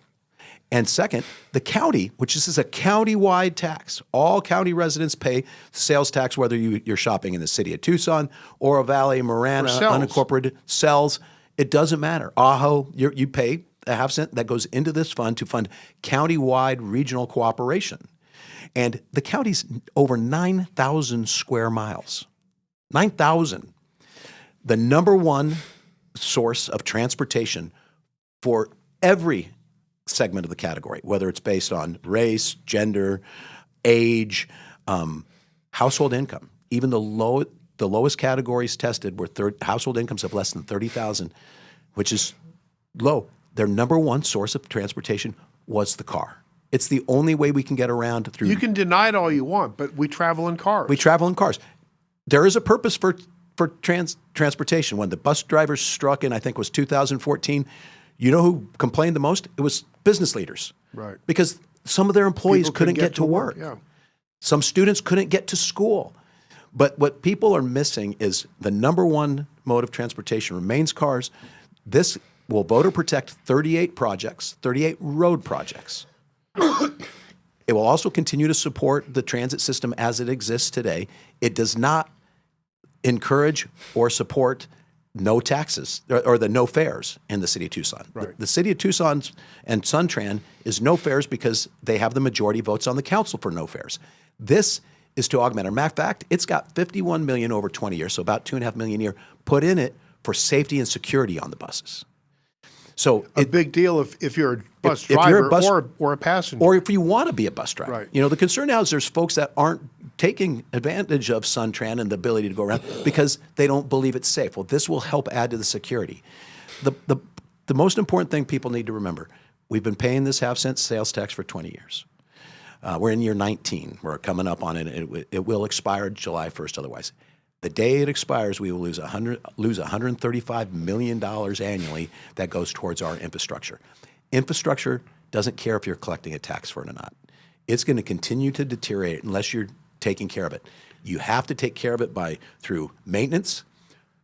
And second, the county, which this is a county-wide tax. All county residents pay sales tax, whether you're shopping in the city of Tucson or a Valley, Marana, unincorporated cells. It doesn't matter. Ajo, you pay a half cent that goes into this fund to fund county-wide regional cooperation. And the county's over 9,000 square miles. 9,000. The number one source of transportation for every segment of the category, whether it's based on race, gender, age, household income. Even the lowest categories tested were household incomes of less than $30,000, which is low. Their number one source of transportation was the car. It's the only way we can get around through. You can deny it all you want, but we travel in cars. We travel in cars. There is a purpose for transportation. When the bus drivers struck in, I think it was 2014, you know who complained the most? It was business leaders. Right. Because some of their employees couldn't get to work. Yeah. Some students couldn't get to school. But what people are missing is the number one mode of transportation remains cars. This will voter protect 38 projects, 38 road projects. It will also continue to support the transit system as it exists today. It does not encourage or support no taxes or the no fares in the city of Tucson. Right. The city of Tucson and SunTran is no fares because they have the majority votes on the council for no fares. This is to augment. Matter of fact, it's got $51 million over 20 years, so about $2.5 million a year, put in it for safety and security on the buses. So a big deal if you're a bus driver or a passenger. Or if you want to be a bus driver. Right. You know, the concern now is there's folks that aren't taking advantage of SunTran and the ability to go around because they don't believe it's safe. Well, this will help add to the security. The most important thing people need to remember, we've been paying this half-cent sales tax for 20 years. We're in year 19. We're coming up on it. It will expire July 1st otherwise. The day it expires, we will lose $135 million annually that goes towards our infrastructure. Infrastructure doesn't care if you're collecting a tax for it or not. It's going to continue to deteriorate unless you're taking care of it. You have to take care of it through maintenance,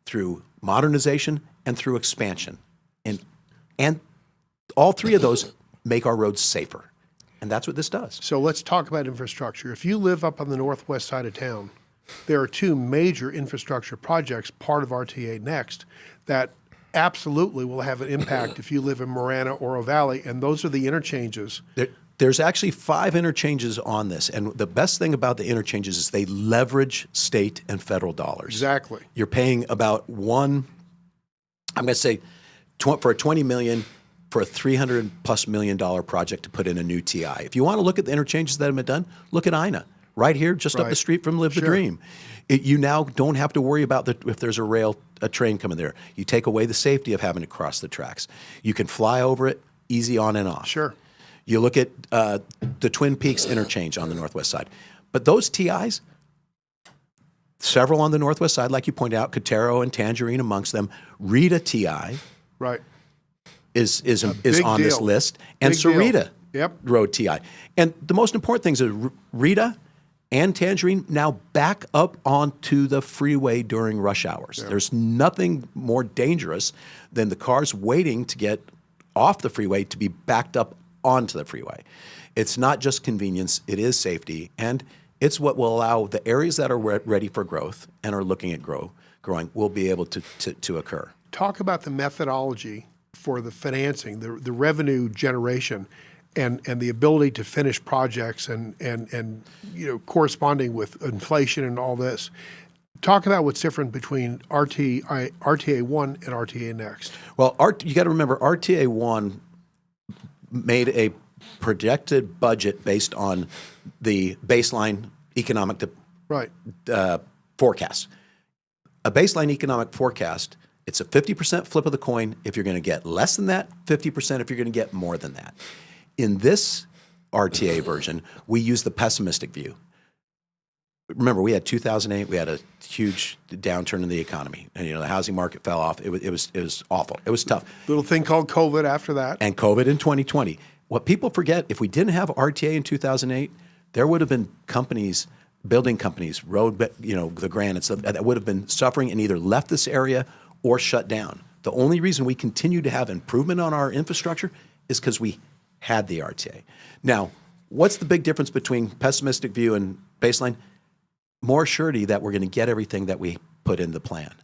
through modernization, and through expansion. And all three of those make our roads safer. And that's what this does. So let's talk about infrastructure. If you live up on the northwest side of town, there are two major infrastructure projects, part of RTA Next, that absolutely will have an impact if you live in Marana or O'Valley, and those are the interchanges. There's actually 5 interchanges on this, and the best thing about the interchanges is they leverage state and federal dollars. Exactly. You're paying about I'm going to say, for a $20 million, for a $300+ million project to put in a new TI. If you want to look at the interchanges that have been done, look at Ina. Right here, just up the street from Live the Dream. You now don't have to worry about if there's a train coming there. You take away the safety of having to cross the tracks. You can fly over it, easy on and off. Sure. You look at the Twin Peaks interchange on the northwest side. But those TIs, several on the northwest side, like you pointed out, Cotero and Tangerine amongst them. Rita TI right. is on this list. And Big Sarita Yep. Road TI. And the most important things is Rita and Tangerine now back up onto the freeway during rush hours. Yeah. There's nothing more dangerous than the cars waiting to get off the freeway to be backed up onto the freeway. It's not just convenience, it is safety, and it's what will allow the areas that are ready for growth and are looking at growing will be able to occur. Talk about the methodology for the financing, the revenue generation, and the ability to finish projects and corresponding with inflation and all this. Talk about what's different between RTA 1 and RTA Next. Well, you got to remember, RTA 1 made a projected budget based on the baseline economic forecast. A baseline economic forecast, it's a 50% flip of the coin if you're going to get less than that, 50% if you're going to get more than that. In this RTA version, we use the pessimistic view. Remember, we had 2008. We had a huge downturn in the economy, and the housing market fell off. It was awful. It was tough. Little thing called COVID after that, and COVID in 2020. What people forget: if we didn't have RTA in 2008, there would have been companies, building companies, the granites that would have been suffering and either left this area or shut down. The only reason we continue to have improvement on our infrastructure is because we had the RTA. Now, what's the big difference between pessimistic view and baseline? More surety that we're going to get everything that we put in the plan.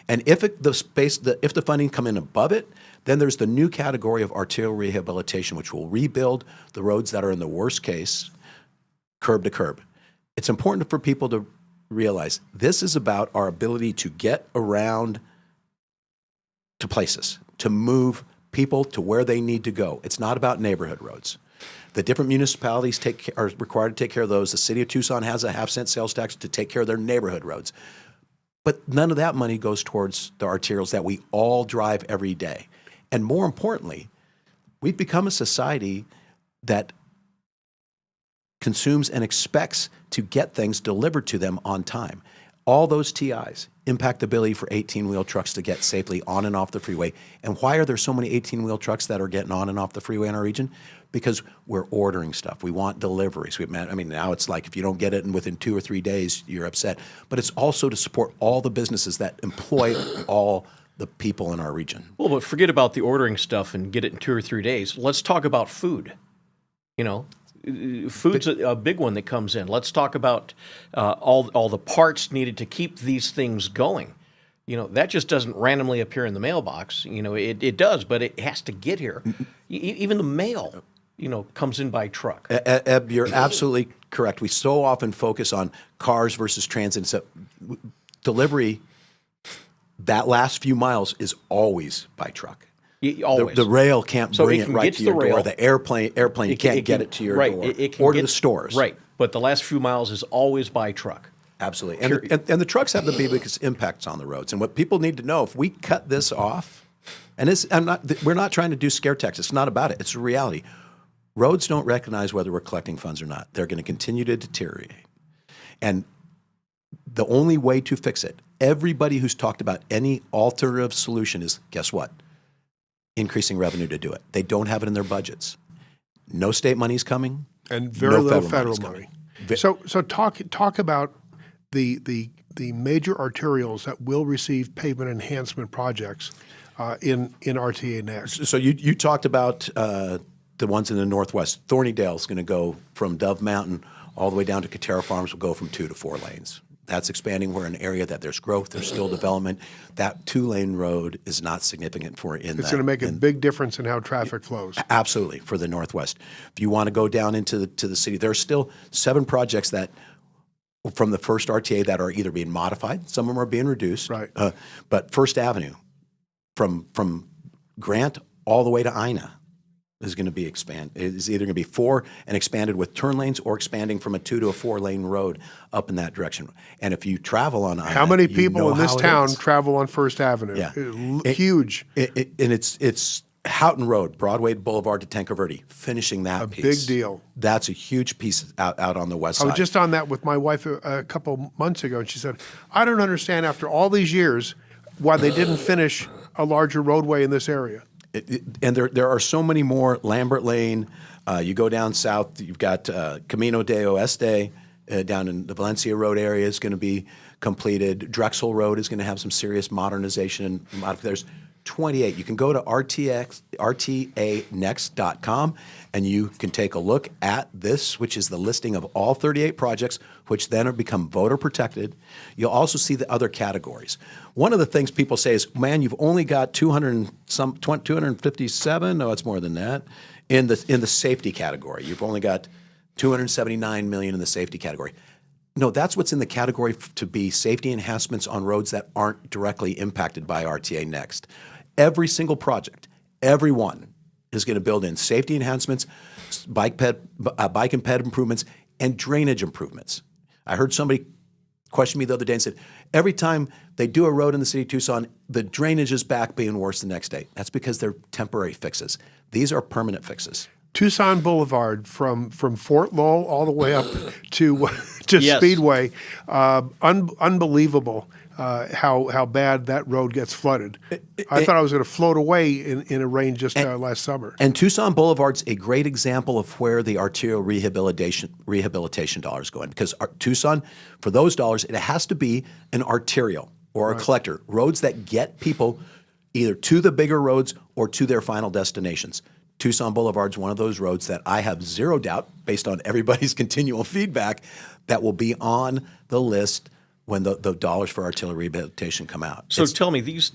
And if the funding come in above it, then there's the new category of arterial rehabilitation, which will rebuild the roads that are in the worst case, curb to curb. It's important for people to realize this is about our ability to get around to places, to move people to where they need to go. It's not about neighborhood roads. The different municipalities are required to take care of those. The city of Tucson has a half-cent sales tax to take care of their neighborhood roads. But none of that money goes towards the arterials that we all drive every day. And more importantly, we've become a society that consumes and expects to get things delivered to them on time. All those TIs impact the ability for 18-wheel trucks to get safely on and off the freeway. And why are there so many 18-wheel trucks that are getting on and off the freeway in our region? Because we're ordering stuff. We want deliveries. Now it's like if you don't get it within 2 or 3 days, you're upset. But it's also to support all the businesses that employ all the people in our region. Well, but forget about the ordering stuff and get it in 2 or 3 days. Let's talk about food. Food's a big one that comes in. Let's talk about all the parts needed to keep these things going. That just doesn't randomly appear in the mailbox. It does, but it has to get here. Even the mail, comes in by truck. Eb, you're absolutely correct. We so often focus on cars versus transit. So delivery, that last few miles is always by truck. Always. The rail can't bring it right to your door. The airplane can't get it to your door or to the stores. Right, but the last few miles is always by truck. Absolutely. And the trucks have the biggest impacts on the roads. And what people need to know, if we cut this off, and we're not trying to do scare tactics. It's not about it. It's a reality. Roads don't recognize whether we're collecting funds or not. They're going to continue to deteriorate. And the only way to fix it, everybody who's talked about any alternative solution is, guess what? Increasing revenue to do it. They don't have it in their budgets. No state money's coming. And very little federal money. So talk about the major arterials that will receive pavement enhancement projects in RTA Next. So you talked about the ones in the Northwest. Thornydale is going to go from Dove Mountain all the way down to Katera Farms will go from 2 to 4 lanes. That's expanding. We're in an area that there's growth, there's still development. That 2-lane road is not significant for It's going to make a big difference in how traffic flows. Absolutely, for the Northwest. If you want to go down into the city, there are still 7 projects that from the first RTA that are either being modified, some of them are being reduced. Right. But First Avenue, from Grant all the way to Ina, is going to be is either going to be 4 and expanded with turn lanes or expanding from a 2 to a 4-lane road up in that direction. And if you travel on Ina, how many people in this town is. travel on First Avenue? Yeah. Huge. And it's Houghton Road, Broadway Boulevard to Tanque Verde, finishing that piece. Big deal. That's a huge piece out on the west I side. was just on that with my wife a couple months ago, and she said, I don't understand after all these years why they didn't finish a larger roadway in this area. And there are so many more. Lambert Lane, you go down south, you've got Camino de Oeste down in the Valencia Road area is going to be completed. Drexel Road is going to have some serious modernization. There's 28. You can go to RTAnext.com and you can take a look at this, which is the listing of all 38 projects, which then are become voter protected. You'll also see the other categories. One of the things people say is, man, you've only got 257, no, it's more than that, in the safety category. You've only got 279 million in the safety category. No, that's what's in the category to be safety enhancements on roads that aren't directly impacted by RTA Next. Every single project, every one, is going to build in safety enhancements, bike and ped improvements, and drainage improvements. I heard somebody question me the other day and said, every time they do a road in the city of Tucson, the drainage is back being worse the next day. That's because they're temporary fixes. These are permanent fixes. Tucson Boulevard from Fort Lowell all the way up to Yes. Speedway, unbelievable how bad that road gets flooded. I thought I was going to float away in a rain just last summer. And Tucson Boulevard's a great example of where the arterial rehabilitation dollars go in, because Tucson, for those dollars, it has to be an arterial or a collector, roads that get people either to the bigger roads or to their final destinations. Tucson Boulevard's one of those roads that I have zero doubt, based on everybody's continual feedback, that will be on the list when the dollars for arterial rehabilitation come out. So tell me, these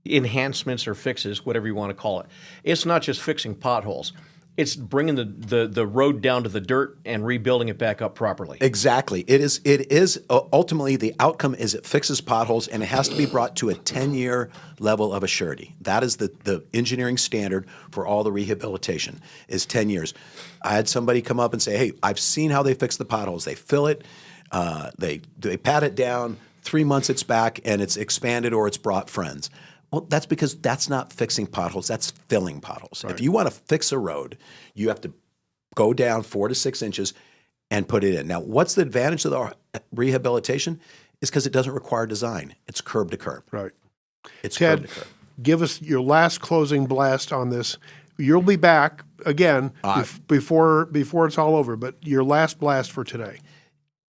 enhancements or fixes, whatever you want to call it, it's not just fixing potholes. It's bringing the road down to the dirt and rebuilding it back up properly. Exactly. It is ultimately the outcome is it fixes potholes, and it has to be brought to a 10-year level of assurity. That is the engineering standard for all the rehabilitation is 10 years. I had somebody come up and say, hey, I've seen how they fix the potholes. They fill it, they pat it down, 3 months it's back, and it's expanded or it's brought friends. Well, that's because that's not fixing potholes, that's filling potholes. Right. If you want to fix a road, you have to go down 4 to 6 inches and put it in. Now, what's the advantage of the rehabilitation? Is because it doesn't require design. It's curb to curb. Right. It's Ted, curb to curb. Give us your last closing blast on this. You'll be back again before it's all over, but your last blast for today.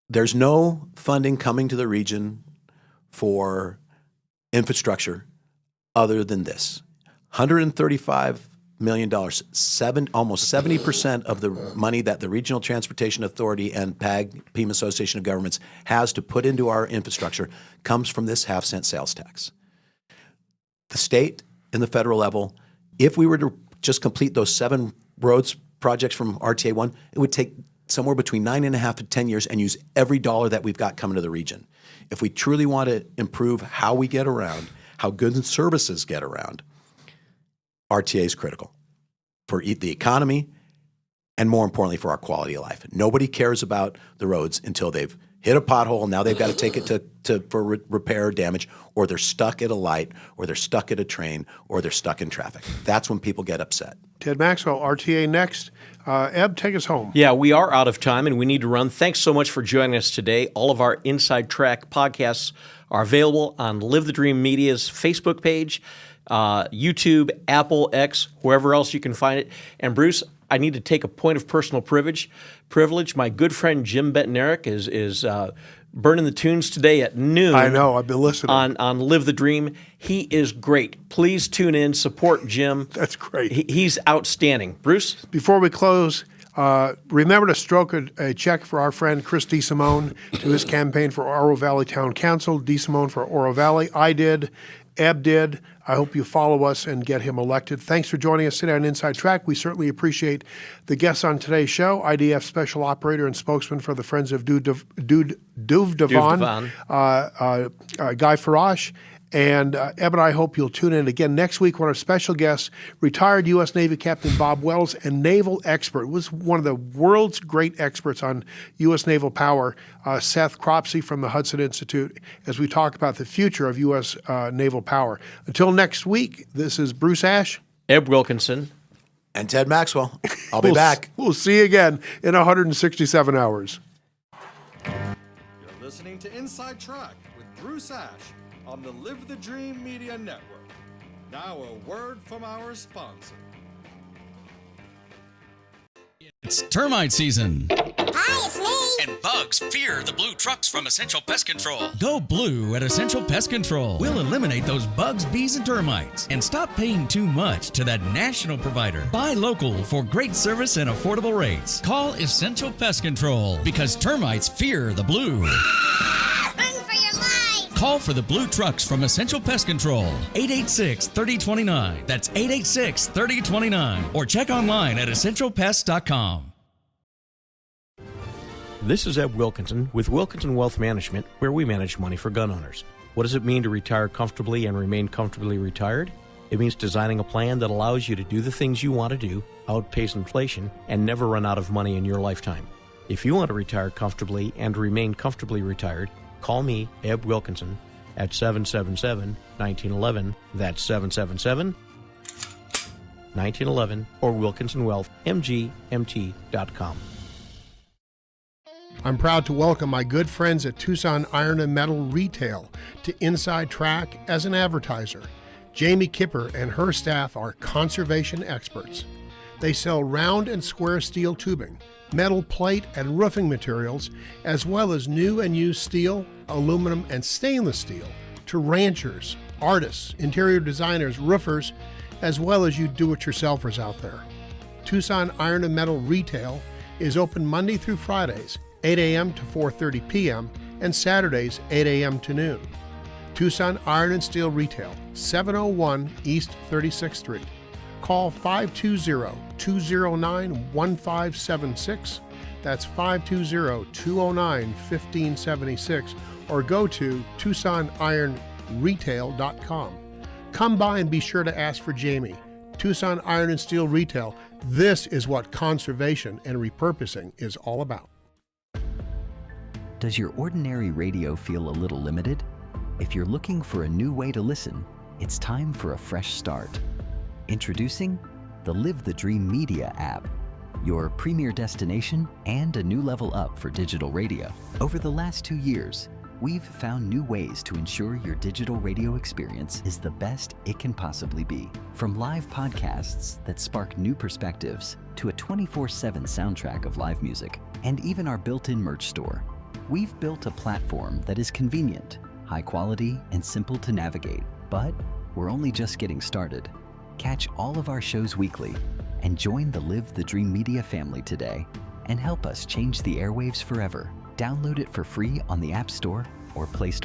There's no funding coming to the region for infrastructure other than this. $135 million, almost 70% of the money that the Regional Transportation Authority and PAG, Pima Association of Governments, has to put into our infrastructure comes from this half-cent sales tax. The state and the federal level, if we were to just complete those 7 roads projects from RTA 1, it would take somewhere between 9.5 to 10 years and use every dollar that we've got coming to the region. If we truly want to improve how we get around, how goods and services get around, RTA is critical for the economy and, more importantly, for our quality of life. Nobody cares about the roads until they've hit a pothole, and now they've got to take it for repair or damage, or they're stuck at a light, or they're stuck at a train, or they're stuck in traffic. That's when people get upset. Ted Maxwell, RTA Next. Eb, take us home. Yeah, we are out of time and we need to run. Thanks so much for joining us today. All of our Inside Track podcasts are available on Live the Dream Media's Facebook page, YouTube, Apple, X, wherever else you can find it. And Bruce, I need to take a point of personal privilege. My good friend Jim Bettenerick is burning the tunes today at noon. I know, I've been listening. On Live the Dream. He is great. Please tune in, support Jim. That's great. He's outstanding. Bruce? Before we close, remember to stroke a check for our friend Chris DeSimone to his campaign for Oro Valley Town Council. DeSimone for Oro Valley. I did. Eb did. I hope you follow us and get him elected. Thanks for joining us today on Inside Track. We certainly appreciate the guests on today's show. IDF Special Operator and Spokesman for the Friends of Duvdevan, Guy Farache. And Eb and I hope you'll tune in again next week when our special guest, retired U.S. Navy Captain Bob Wells, and naval expert, was one of the world's great experts on U.S. naval power, Seth Cropsey from the Hudson Institute, as we talk about the future of U.S. naval power. Until next week, this is Bruce Ash, Eb Wilkinson, and Ted Maxwell. I'll be back. We'll see you again in 167 hours. You're listening to Inside Track with Bruce Ash on the Live the Dream Media Network. Now a word from our sponsor. It's termite season. Hi, it's me. And bugs fear the blue trucks from Essential Pest Control. Go blue at Essential Pest Control. We'll eliminate those bugs, bees, and termites. And stop paying too much to that national provider. Buy local for great service and affordable rates. Call Essential Pest Control because termites fear the blue. Run for your life. Call for the blue trucks from Essential Pest Control. 886-3029. That's 886-3029. Or check online at essentialpest.com. This is Eb Wilkinson with Wilkinson Wealth Management, where we manage money for gun owners. What does it mean to retire comfortably and remain comfortably retired? It means designing a plan that allows you to do the things you want to do, outpace inflation, and never run out of money in your lifetime. If you want to retire comfortably and remain comfortably retired, call me, Eb Wilkinson, at 777-1911. That's 777-1911 or WilkinsonWealthMGMT.com. I'm proud to welcome my good friends at Tucson Iron and Metal Retail to Inside Track as an advertiser. Jamie Kipper and her staff are conservation experts. They sell round and square steel tubing, metal plate and roofing materials, as well as new and used steel, aluminum, and stainless steel to ranchers, artists, interior designers, roofers, as well as you do-it-yourselfers out there. Tucson Iron and Metal Retail is open Monday through Fridays, 8 a.m. to 4:30 p.m., and Saturdays, 8 a.m. to noon. Tucson Iron and Steel Retail, 701 East 36th Street. Call 520-209-1576. That's 520-209-1576. Or go to TucsonIronRetail.com. Come by and be sure to ask for Jamie. Tucson Iron and Steel Retail. This is what conservation and repurposing is all about. Does your ordinary radio feel a little limited? If you're looking for a new way to listen, it's time for a fresh start. Introducing the Live the Dream Media app, your premier destination and a new level up for digital radio. Over the last 2 years, we've found new ways to ensure your digital radio experience is the best it can possibly be. From live podcasts that spark new perspectives to a 24/7 soundtrack of live music, and even our built-in merch store. We've built a platform that is convenient, high quality, and simple to navigate. But we're only just getting started. Catch all of our shows weekly and join the Live the Dream Media family today and help us change the airwaves forever. Download it for free on the App Store or Play Store.